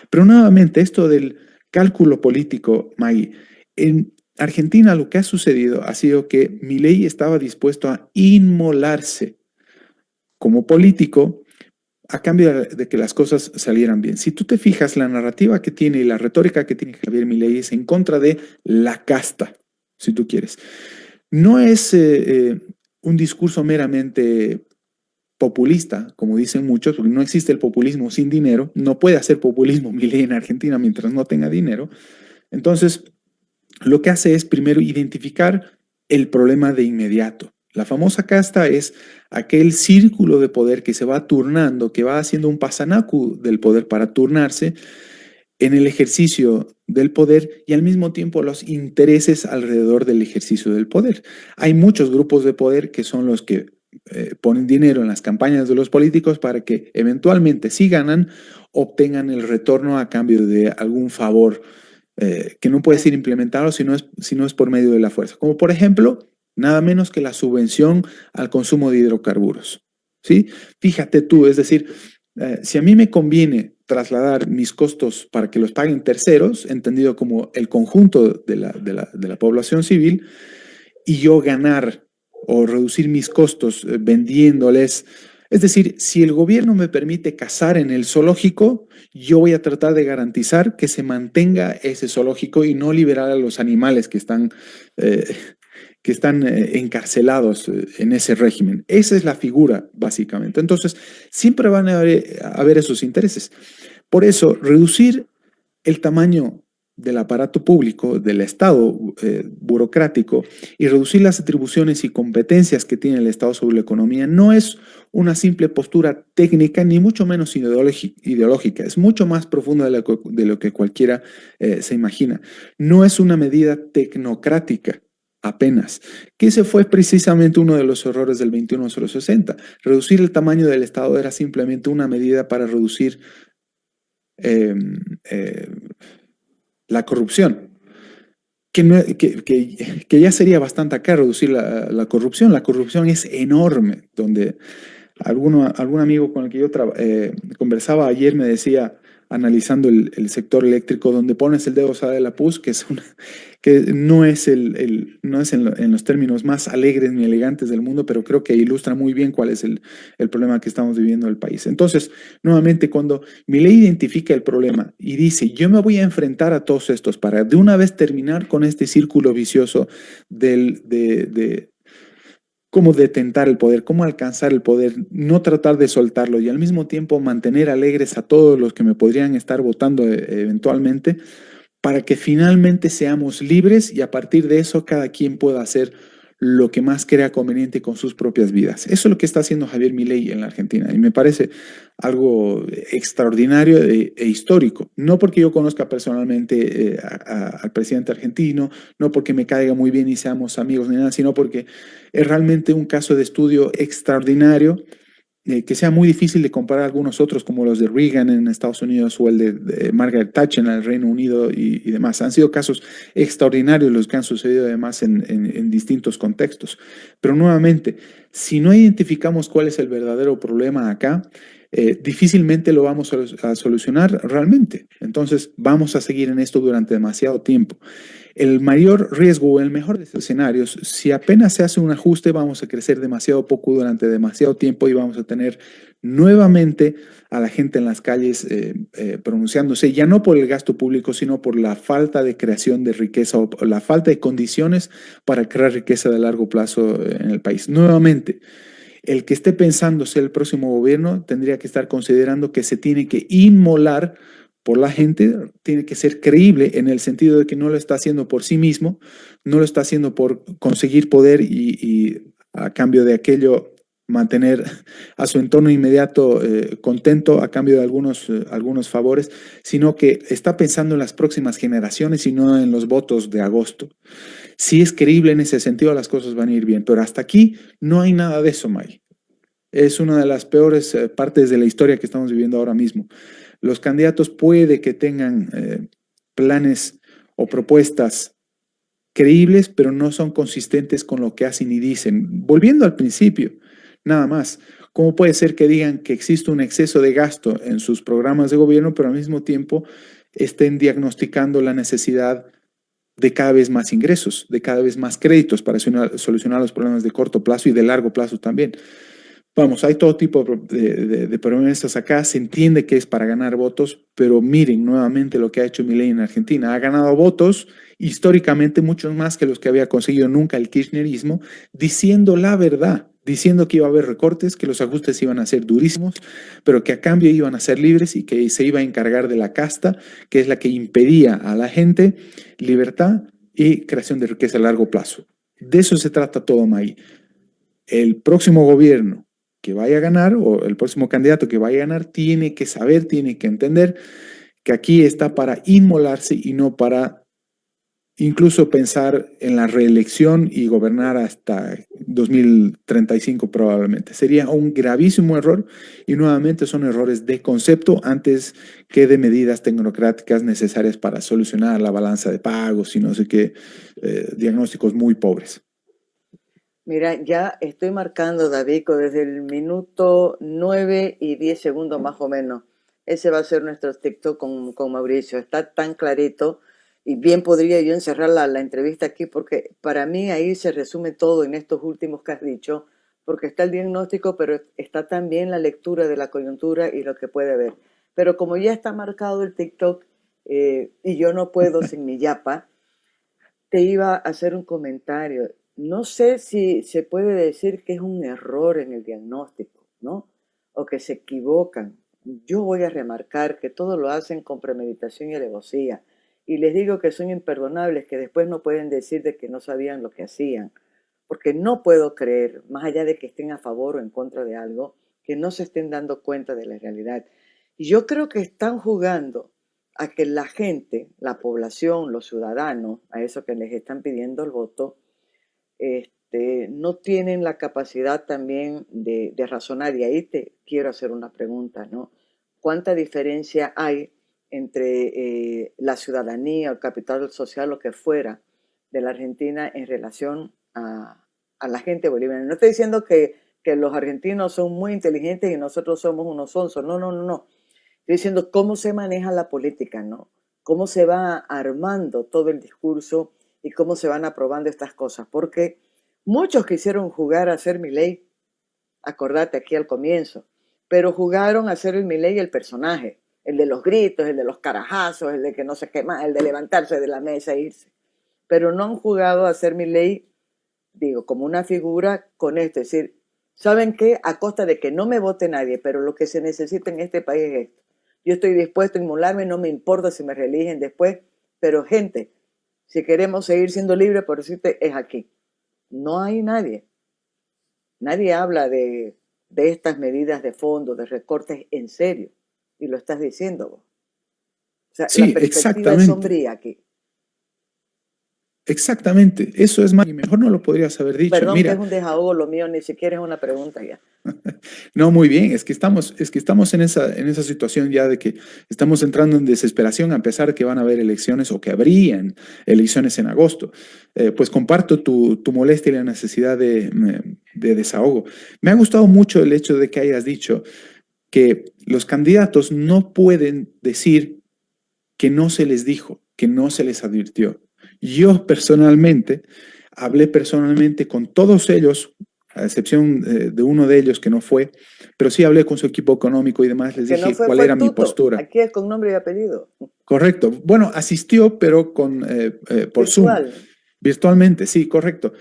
Pero nuevamente, esto del cálculo político, Maggie, en Argentina lo que ha sucedido ha sido que Milei estaba dispuesto a inmolarse como político a cambio de que las cosas salieran bien. Si tú te fijas, la narrativa que tiene y la retórica que tiene Javier Milei es en contra de la casta, si tú quieres. No es un discurso meramente populista, como dicen muchos, porque no existe el populismo sin dinero, no puede hacer populismo Milei en Argentina mientras no tenga dinero. Entonces, lo que hace es primero identificar el problema de inmediato. La famosa casta es aquel círculo de poder que se va turnando, que va haciendo un pasanacu del poder para turnarse en el ejercicio del poder y al mismo tiempo los intereses alrededor del ejercicio del poder. Hay muchos grupos de poder que son los que ponen dinero en las campañas de los políticos para que eventualmente, si ganan, obtengan el retorno a cambio de algún favor que no puede ser implementado si no es por medio de la fuerza. Como por ejemplo, nada menos que la subvención al consumo de hidrocarburos. ¿Sí? Fíjate tú, es decir, si a mí me conviene trasladar mis costos para que los paguen terceros, entendido como el conjunto de la población civil, y yo ganar o reducir mis costos vendiéndoles. Es decir, si el gobierno me permite cazar en el zoológico, yo voy a tratar de garantizar que se mantenga ese zoológico y no liberar a los animales eh, que están encarcelados en ese régimen. Esa es la figura, básicamente. Entonces, siempre van a haber esos intereses. Por eso, reducir el tamaño del aparato público, del Estado burocrático y reducir las atribuciones y competencias que tiene el Estado sobre la economía no es una simple postura técnica ni mucho menos ideológica, es mucho más profunda de lo que cualquiera se imagina. No es una medida tecnocrática apenas, que ese fue precisamente uno de los errores del 21.060. Reducir el tamaño del Estado era simplemente una medida para reducir eh, eh, la corrupción, que ya sería bastante acá reducir la corrupción. La corrupción es enorme, donde algún amigo con el que yo conversaba ayer me decía, analizando el sector eléctrico, donde pones el dedo sale la pus, que no es, no es en los términos más alegres ni elegantes del mundo, pero creo que ilustra muy bien cuál es el problema que estamos viviendo en el país. Entonces, nuevamente, cuando Milei identifica el problema y dice, yo me voy a enfrentar a todos estos para de una vez terminar con este círculo vicioso de cómo detentar el poder, cómo alcanzar el poder, no tratar de soltarlo y al mismo tiempo mantener alegres a todos los que me podrían estar votando eventualmente, para que finalmente seamos libres y a partir de eso cada quien pueda hacer lo que más crea conveniente con sus propias vidas. Eso es lo que está haciendo Javier Milei en la Argentina y me parece algo extraordinario histórico. No porque yo conozca personalmente al presidente argentino, no porque me caiga muy bien y seamos amigos ni nada, sino porque es realmente un caso de estudio extraordinario que sea muy difícil de comparar algunos otros, como los de Reagan en Estados Unidos o el de Margaret Thatcher en el Reino Unido y demás. Han sido casos extraordinarios los que han sucedido además en distintos contextos. Pero nuevamente, si no identificamos cuál es el verdadero problema acá, difícilmente lo vamos a solucionar realmente. Entonces vamos a seguir en esto durante demasiado tiempo. El mayor riesgo, el mejor de los escenarios, si apenas se hace un ajuste, vamos a crecer demasiado poco durante demasiado tiempo y vamos a tener nuevamente a la gente en las calles pronunciándose, ya no por el gasto público, sino por la falta de creación de riqueza o la falta de condiciones para crear riqueza de largo plazo en el país. Nuevamente, el que esté pensando ser el próximo gobierno tendría que estar considerando que se tiene que inmolar por la gente, tiene que ser creíble en el sentido de que no lo está haciendo por sí mismo, no lo está haciendo por conseguir poder y a cambio de aquello mantener a su entorno inmediato contento a cambio de algunos favores, sino que está pensando en las próximas generaciones y no en los votos de agosto. Si es creíble en ese sentido, las cosas van a ir bien, pero hasta aquí no hay nada de eso, May. Es una de las peores partes de la historia que estamos viviendo ahora mismo. Los candidatos puede que tengan planes o propuestas creíbles, pero no son consistentes con lo que hacen y dicen. Volviendo al principio, nada más. ¿Cómo puede ser que digan que existe un exceso de gasto en sus programas de gobierno, pero al mismo tiempo estén diagnosticando la necesidad de cada vez más ingresos, de cada vez más créditos para solucionar los problemas de corto plazo y de largo plazo también? Vamos, hay todo tipo de promesas acá, se entiende que es para ganar votos, pero miren nuevamente lo que ha hecho Milei en Argentina. Ha ganado votos históricamente muchos más que los que había conseguido nunca el kirchnerismo, diciendo la verdad, diciendo que iba a haber recortes, que los ajustes iban a ser durísimos, pero que a cambio iban a ser libres y que se iba a encargar de la casta, que es la que impedía a la gente libertad y creación de riqueza a largo plazo. De eso se trata todo, May. El próximo gobierno que vaya a ganar o el próximo candidato que vaya a ganar tiene que saber, tiene que entender que aquí está para inmolarse y no para incluso pensar en la reelección y gobernar hasta 2035 probablemente. Sería un gravísimo error y nuevamente son errores de concepto antes que de medidas tecnocráticas necesarias para solucionar la balanza de pagos y no sé qué, diagnósticos muy pobres. Mira, ya estoy marcando, Davico, desde el minuto 9 y 10 segundos más o menos. Ese va a ser nuestro TikTok con Mauricio. Está tan clarito y bien podría yo encerrar la entrevista aquí porque para mí ahí se resume todo en estos últimos que has dicho, porque está el diagnóstico, pero está también la lectura de la coyuntura y lo que puede haber. Pero como ya está marcado el TikTok y yo no puedo sin mi yapa, te iba a hacer un comentario. No sé si se puede decir que es un error en el diagnóstico, ¿no? O que se equivocan. Yo voy a remarcar que todo lo hacen con premeditación y alevosía. Y les digo que son imperdonables, que después no pueden decir de que no sabían lo que hacían. Porque no puedo creer, más allá de que estén a favor o en contra de algo, que no se estén dando cuenta de la realidad. Y yo creo que están jugando a que la gente, la población, los ciudadanos, a eso que les están pidiendo el voto, no tienen la capacidad también de razonar. Y ahí te quiero hacer una pregunta, ¿no? ¿Cuánta diferencia hay entre la ciudadanía, el capital social, lo que fuera, de la Argentina en relación a la gente boliviana? No estoy diciendo que los argentinos son muy inteligentes y nosotros somos unos sonsos. No, no, no, no. Estoy diciendo cómo se maneja la política, ¿no? Cómo se va armando todo el discurso y cómo se van aprobando estas cosas. Porque muchos quisieron jugar a ser Milei, acordate aquí al comienzo, pero jugaron a ser el Milei el personaje, el de los gritos, el de los carajazos, el de que no sé qué más, el de levantarse de la mesa e irse. Pero no han jugado a ser Milei, digo, como una figura con esto, es decir, ¿saben qué? A costa de que no me vote nadie, pero lo que se necesita en este país es esto. Yo estoy dispuesto a inmolarme, no me importa si me reeligen después, pero gente, si queremos seguir siendo libres, por decirte, es aquí. No hay nadie. Nadie habla de estas medidas de fondo, de recortes en serio. Y lo estás diciendo vos. O sea, la Sí, perspectiva es exactamente. sombría aquí. Exactamente, eso es más, y mejor no lo podrías haber dicho. Perdón que es Mira, un desahogo lo mío, ni siquiera es una pregunta ya. no, muy bien, es que estamos en esa situación ya de que estamos entrando en desesperación a pesar de que van a haber elecciones o que habrían elecciones en agosto. Pues comparto tu molestia y la necesidad de desahogo. Me ha gustado mucho el hecho de que hayas dicho que los candidatos no pueden decir que no se les dijo, que no se les advirtió. Yo personalmente hablé personalmente con todos ellos, a excepción de uno de ellos que no fue, pero sí hablé con su equipo económico y demás, les Que no dije fue, cuál fue era mi Tuto. postura. Aquí es con nombre y apellido. Correcto. Bueno, asistió, pero por Zoom, Virtual. virtualmente, sí, correcto.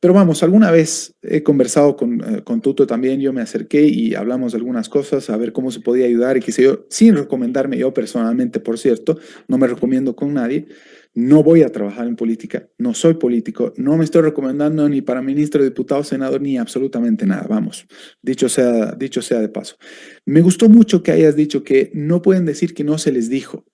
Pero vamos, alguna vez he conversado con Tuto también, yo me acerqué y hablamos de algunas cosas, a ver cómo se podía ayudar y qué sé yo, sin recomendarme yo personalmente, por cierto, no me recomiendo con nadie, no voy a trabajar en política, no soy político, no me estoy recomendando ni para ministro, diputado, senador, ni absolutamente nada, vamos, dicho sea de paso. Me gustó mucho que hayas dicho que no pueden decir que no se les dijo.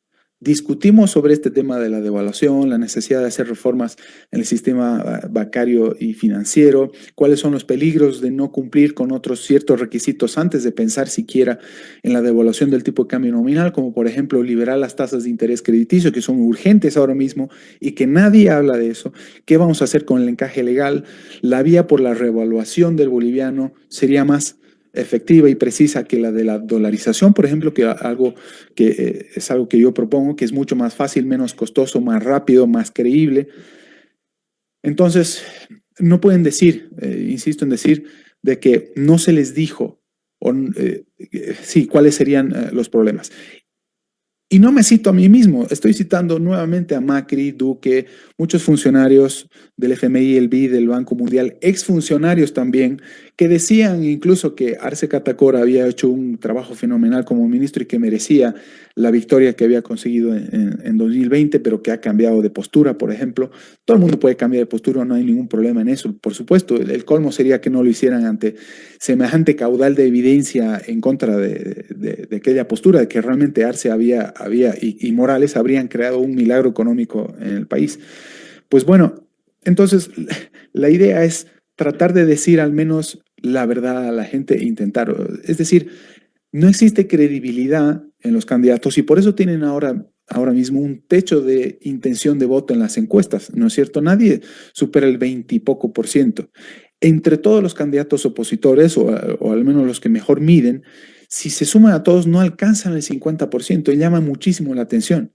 Discutimos sobre este tema de la devaluación, la necesidad de hacer reformas en el sistema bancario y financiero, cuáles son los peligros de no cumplir con otros ciertos requisitos antes de pensar siquiera en la devaluación del tipo de cambio nominal, como por ejemplo liberar las tasas de interés crediticio, que son urgentes ahora mismo y que nadie habla de eso. ¿Qué vamos a hacer con el encaje legal? La vía por la revaluación del boliviano sería más efectiva y precisa que la de la dolarización, por ejemplo, es algo que yo propongo, que es mucho más fácil, menos costoso, más rápido, más creíble. Entonces, no pueden decir, insisto en decir, de que no se les dijo, sí, cuáles serían los problemas. Y no me cito a mí mismo, estoy citando nuevamente a Macri, Duque, muchos funcionarios del FMI, el BID, del Banco Mundial, exfuncionarios también, que decían incluso que Arce Catacora había hecho un trabajo fenomenal como ministro y que merecía la victoria que había conseguido en 2020, pero que ha cambiado de postura, por ejemplo. Todo el mundo puede cambiar de postura, no hay ningún problema en eso. Por supuesto, el colmo sería que no lo hicieran ante semejante caudal de evidencia en contra de aquella postura, de que realmente Arce y Morales habrían creado un milagro económico en el país. Pues bueno, entonces la idea es tratar de decir al menos la verdad a la gente e intentar. Es decir, no existe credibilidad en los candidatos y por eso tienen ahora mismo un techo de intención de voto en las encuestas, ¿no es cierto? Nadie supera el 20 y poco por ciento. Entre todos los candidatos opositores, o al menos los que mejor miden, si se suman a todos no alcanzan el 50% y llama muchísimo la atención.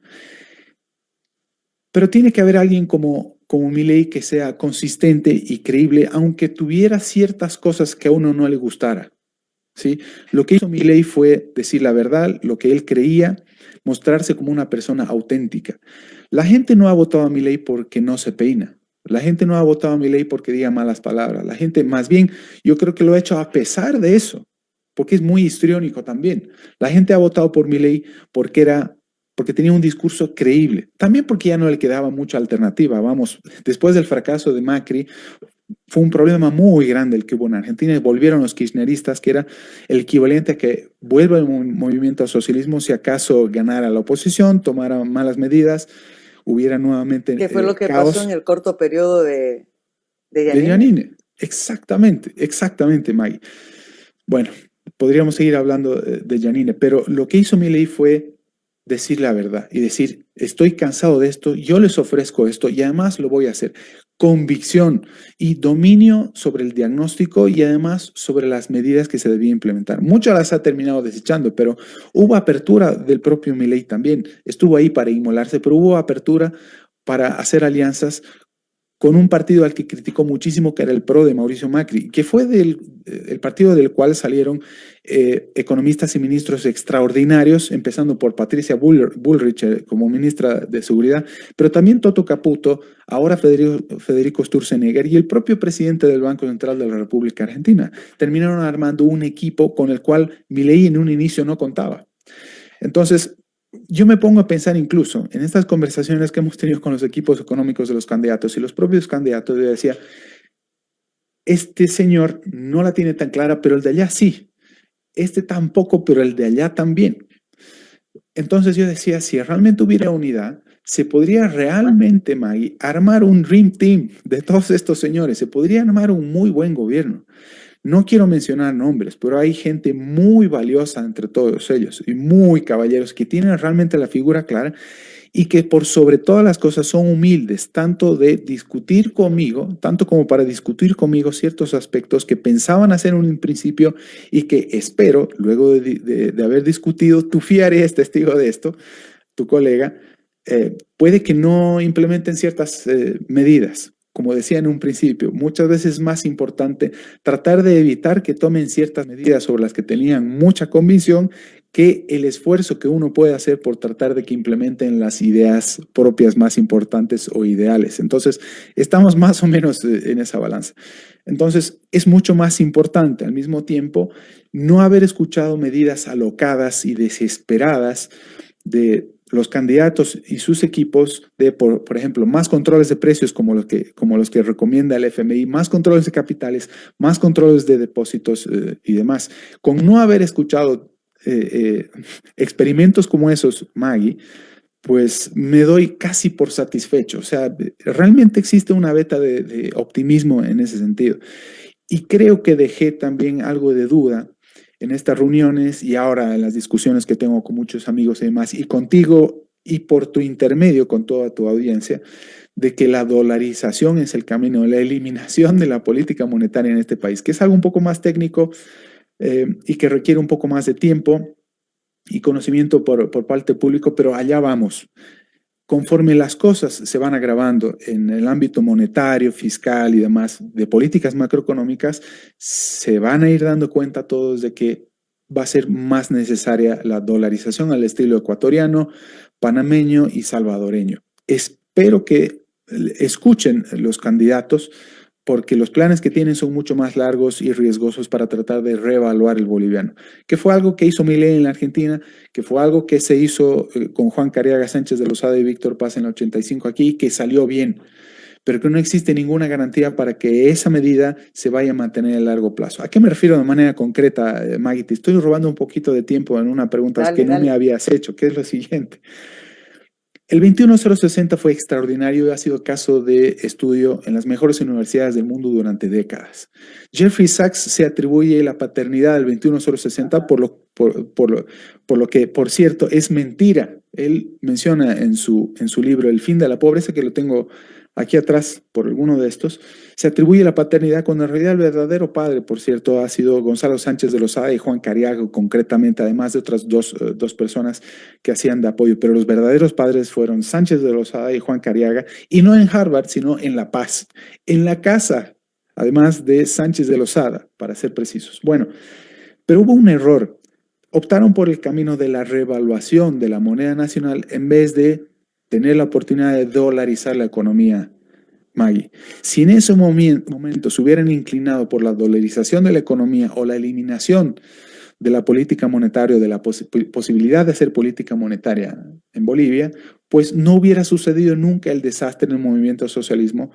Pero tiene que haber alguien como Milei que sea consistente y creíble, aunque tuviera ciertas cosas que a uno no le gustara. ¿Sí? Lo que hizo Milei fue decir la verdad, lo que él creía, mostrarse como una persona auténtica. La gente no ha votado a Milei porque no se peina. La gente no ha votado a Milei porque diga malas palabras. La gente, más bien, yo creo que lo ha hecho a pesar de eso, porque es muy histriónico también. La gente ha votado por Milei porque tenía un discurso creíble. También porque ya no le quedaba mucha alternativa. Vamos, después del fracaso de Macri, fue un problema muy grande el que hubo en Argentina y volvieron los kirchneristas, que era el equivalente a que vuelva el movimiento al socialismo si acaso ganara la oposición, tomara malas medidas, hubiera nuevamente ¿Qué fue lo que pasó en caos el corto periodo de de Yanine? Yanine. Exactamente, exactamente, Maggie. Bueno, podríamos seguir hablando de Yanine, pero lo que hizo Milei fue decir la verdad y decir, estoy cansado de esto, yo les ofrezco esto y además lo voy a hacer. Convicción y dominio sobre el diagnóstico y además sobre las medidas que se debían implementar. Muchas las ha terminado desechando, pero hubo apertura del propio Milei también. Estuvo ahí para inmolarse, pero hubo apertura para hacer alianzas con un partido al que criticó muchísimo, que era el PRO de Mauricio Macri, que fue el partido del cual salieron economistas y ministros extraordinarios, empezando por Patricia Bullrich como ministra de Seguridad, pero también Toto Caputo, ahora Federico Sturzenegger y el propio presidente del Banco Central de la República Argentina. Terminaron armando un equipo con el cual Milei en un inicio no contaba. Entonces, yo me pongo a pensar incluso en estas conversaciones que hemos tenido con los equipos económicos de los candidatos y los propios candidatos, yo decía, este señor no la tiene tan clara, pero el de allá sí, este tampoco, pero el de allá también. Entonces yo decía, si realmente hubiera unidad, se podría realmente, Maggie, armar un Dream Team de todos estos señores. Se podría armar un muy buen gobierno. No quiero mencionar nombres, pero hay gente muy valiosa entre todos ellos y muy caballeros que tienen realmente la figura clara y que por sobre todas las cosas son humildes, tanto de discutir conmigo, tanto como para discutir conmigo ciertos aspectos que pensaban hacer en un principio y que espero, luego de haber discutido, tu Fiare es testigo de esto, tu colega, puede que no implementen ciertas medidas. Como decía en un principio, muchas veces es más importante tratar de evitar que tomen ciertas medidas sobre las que tenían mucha convicción que el esfuerzo que uno puede hacer por tratar de que implementen las ideas propias más importantes o ideales. Entonces, estamos más o menos en esa balanza. Entonces, es mucho más importante al mismo tiempo no haber escuchado medidas alocadas y desesperadas de los candidatos y sus equipos de, por ejemplo, más controles de precios como los que recomienda el FMI, más controles de capitales, más controles de depósitos y demás. Con no haber escuchado experimentos como esos, Maggie, pues me doy casi por satisfecho. O sea, realmente existe una veta de optimismo en ese sentido. Y creo que dejé también algo de duda en estas reuniones y ahora en las discusiones que tengo con muchos amigos y demás, y contigo y por tu intermedio con toda tu audiencia, de que la dolarización es el camino, la eliminación de la política monetaria en este país, que es algo un poco más técnico y que requiere un poco más de tiempo y conocimiento por parte público, pero allá vamos. Conforme las cosas se van agravando en el ámbito monetario, fiscal y demás, de políticas macroeconómicas, se van a ir dando cuenta todos de que va a ser más necesaria la dolarización al estilo ecuatoriano, panameño y salvadoreño. Espero que escuchen los candidatos porque los planes que tienen son mucho más largos y riesgosos para tratar de reevaluar el boliviano, que fue algo que hizo Milei en la Argentina, que fue algo que se hizo con Juan Cariaga Sánchez de Lozada y Víctor Paz en el 85 aquí, que salió bien, pero que no existe ninguna garantía para que esa medida se vaya a mantener a largo plazo. ¿A qué me refiero de manera concreta, Maggie? Te estoy robando un poquito de tiempo en una pregunta que Dale, no me dale. habías hecho, que es lo siguiente. El 21060 fue extraordinario y ha sido caso de estudio en las mejores universidades del mundo durante décadas. Jeffrey Sachs se atribuye la paternidad del 21060 por lo que, por cierto, es mentira. Él menciona en su libro El fin de la pobreza, que lo tengo aquí atrás por alguno de estos, se atribuye la paternidad cuando en realidad el verdadero padre, por cierto, ha sido Gonzalo Sánchez de Lozada y Juan Cariago, concretamente, además de otras dos personas que hacían de apoyo, pero los verdaderos padres fueron Sánchez de Lozada y Juan Cariaga, y no en Harvard, sino en La Paz, en la casa, además de Sánchez de Lozada, para ser precisos. Bueno, pero hubo un error. Optaron por el camino de la revaluación de la moneda nacional en vez de tener la oportunidad de dolarizar la economía, Maggie. Si en ese momento se hubieran inclinado por la dolarización de la economía o la eliminación de la política monetaria, de la posibilidad de hacer política monetaria en Bolivia, pues no hubiera sucedido nunca el desastre en el movimiento socialismo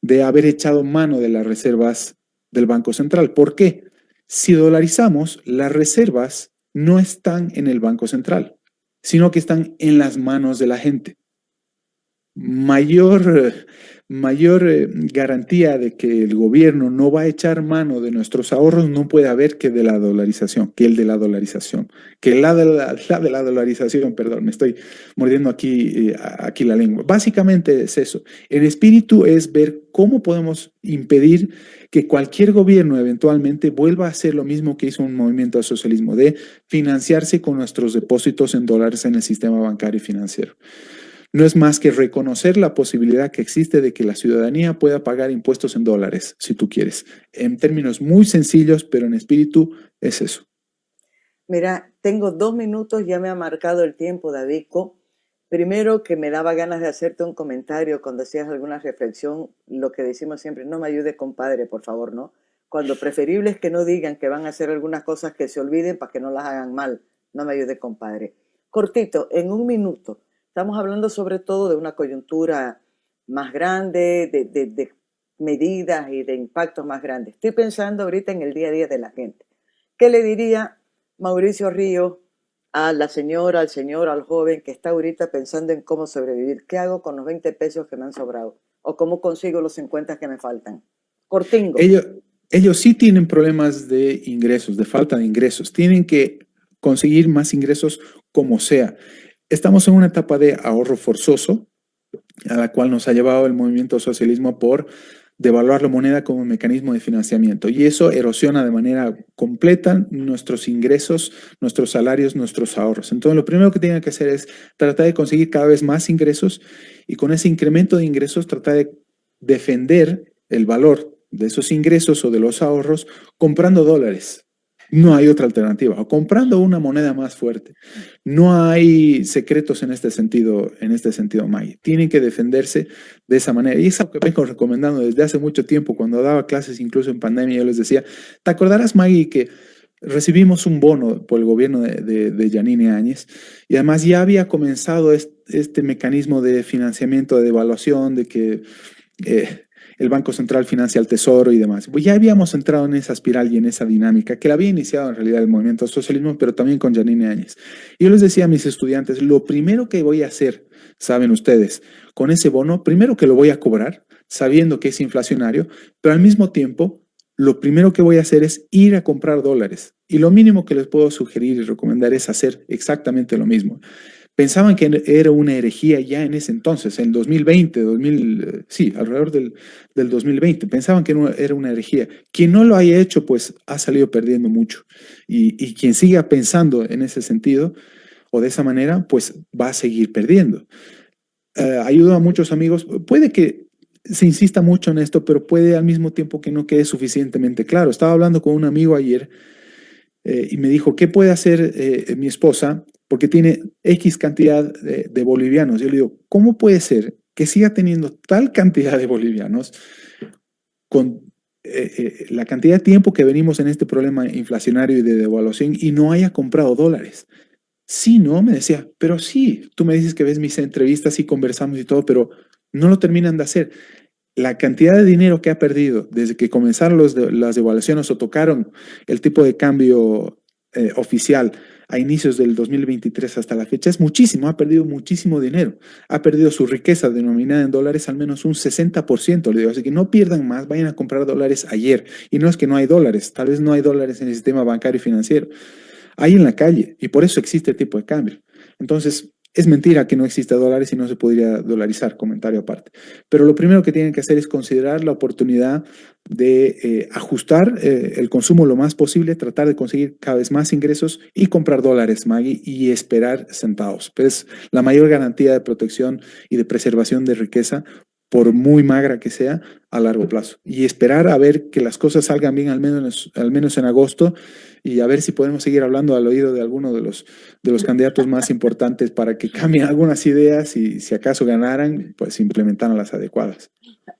de haber echado mano de las reservas del Banco Central. ¿Por qué? Si dolarizamos, las reservas no están en el Banco Central, sino que están en las manos de la gente. Mayor garantía de que el gobierno no va a echar mano de nuestros ahorros no puede haber que de la dolarización, que el de la dolarización, que de la dolarización, perdón, me estoy mordiendo aquí la lengua. Básicamente es eso. El espíritu es ver cómo podemos impedir que cualquier gobierno eventualmente vuelva a hacer lo mismo que hizo un movimiento de socialismo, de financiarse con nuestros depósitos en dólares en el sistema bancario y financiero. No es más que reconocer la posibilidad que existe de que la ciudadanía pueda pagar impuestos en dólares, si tú quieres. En términos muy sencillos, pero en espíritu es eso. Mira, tengo 2 minutos, ya me ha marcado el tiempo, Davico. Primero que me daba ganas de hacerte un comentario cuando hacías alguna reflexión, lo que decimos siempre, no me ayude, compadre, por favor, ¿no? Cuando preferible es que no digan que van a hacer algunas cosas que se olviden para que no las hagan mal. No me ayude, compadre. Cortito, en 1 minuto. Estamos hablando sobre todo de una coyuntura más grande, de medidas y de impactos más grandes. Estoy pensando ahorita en el día a día de la gente. ¿Qué le diría Mauricio Ríos a la señora, al señor, al joven que está ahorita pensando en cómo sobrevivir. ¿Qué hago con los 20 pesos que me han sobrado? ¿O cómo consigo los 50 que me faltan? Cortingo. Ellos, ellos sí tienen problemas de ingresos, de falta de ingresos. Tienen que conseguir más ingresos como sea. Estamos en una etapa de ahorro forzoso, a la cual nos ha llevado el movimiento socialismo por devaluar la moneda como mecanismo de financiamiento. Y eso erosiona de manera completa nuestros ingresos, nuestros salarios, nuestros ahorros. Entonces, lo primero que tienen que hacer es tratar de conseguir cada vez más ingresos y con ese incremento de ingresos tratar de defender el valor de esos ingresos o de los ahorros comprando dólares. No hay otra alternativa. O comprando una moneda más fuerte. No hay secretos en este sentido, Maggie. Tienen que defenderse de esa manera. Y es algo que vengo recomendando desde hace mucho tiempo. Cuando daba clases, incluso en pandemia, yo les decía, ¿te acordarás, Maggie, que recibimos un bono por el gobierno de Yanine Áñez? Y además ya había comenzado este mecanismo de financiamiento, de devaluación, de que eh, el Banco Central financia al Tesoro y demás. Pues ya habíamos entrado en esa espiral y en esa dinámica que la había iniciado en realidad el movimiento socialismo, pero también con Yanine Áñez. Y yo les decía a mis estudiantes, lo primero que voy a hacer, saben ustedes, con ese bono, primero que lo voy a cobrar, sabiendo que es inflacionario, pero al mismo tiempo, lo primero que voy a hacer es ir a comprar dólares. Y lo mínimo que les puedo sugerir y recomendar es hacer exactamente lo mismo. Pensaban que era una herejía ya en ese entonces, en 2020, 2000, sí, alrededor del 2020. Pensaban que no era una herejía. Quien no lo haya hecho, pues ha salido perdiendo mucho. Y quien siga pensando en ese sentido o de esa manera, pues va a seguir perdiendo. Ayuda a muchos amigos. Puede que se insista mucho en esto, pero puede al mismo tiempo que no quede suficientemente claro. Estaba hablando con un amigo ayer y me dijo, ¿qué puede hacer mi esposa? Porque tiene X cantidad de bolivianos. Yo le digo, ¿cómo puede ser que siga teniendo tal cantidad de bolivianos con la cantidad de tiempo que venimos en este problema inflacionario y de devaluación y no haya comprado dólares? Sí, no, me decía, pero sí, tú me dices que ves mis entrevistas y conversamos y todo, pero no lo terminan de hacer. La cantidad de dinero que ha perdido desde que comenzaron las devaluaciones o tocaron el tipo de cambio oficial a inicios del 2023 hasta la fecha es muchísimo, ha perdido muchísimo dinero, ha perdido su riqueza denominada en dólares al menos un 60%, le digo, así que no pierdan más, vayan a comprar dólares ayer. Y no es que no hay dólares, tal vez no hay dólares en el sistema bancario y financiero, hay en la calle y por eso existe el tipo de cambio. Entonces, es mentira que no exista dólares y no se podría dolarizar, comentario aparte. Pero lo primero que tienen que hacer es considerar la oportunidad de ajustar el consumo lo más posible, tratar de conseguir cada vez más ingresos y comprar dólares, Maggie, y esperar centavos. Es la mayor garantía de protección y de preservación de riqueza, por muy magra que sea, a largo plazo. Y esperar a ver que las cosas salgan bien, al menos en agosto, y a ver si podemos seguir hablando al oído de alguno de los candidatos más importantes para que cambien algunas ideas y si acaso ganaran, pues implementaran las adecuadas.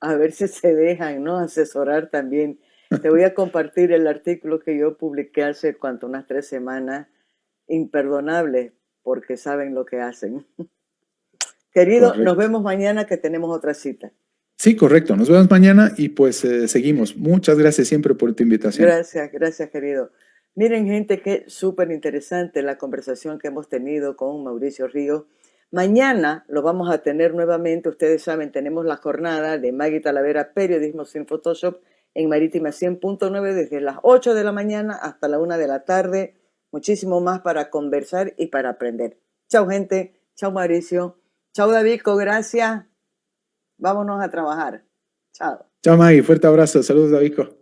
A ver si se dejan, ¿no? Asesorar también. Te voy a compartir el artículo que yo publiqué hace unas 3 semanas. Imperdonable, porque saben lo que hacen. Querido, nos Correcto. vemos mañana que tenemos otra cita. Sí, correcto. Nos vemos mañana y pues seguimos. Muchas gracias siempre por tu invitación. Gracias, gracias, querido. Miren, gente, qué súper interesante la conversación que hemos tenido con Mauricio Ríos. Mañana lo vamos a tener nuevamente. Ustedes saben, tenemos la jornada de Maggie Talavera, Periodismo sin Photoshop, en Marítima 100.9 desde las 8 de la mañana hasta la 1 de la tarde. Muchísimo más para conversar y para aprender. Chao, gente. Chao, Mauricio. Chao, Davico. Gracias. Vámonos a trabajar. Chao. Chao, Maggie. Fuerte abrazo. Saludos, Davico.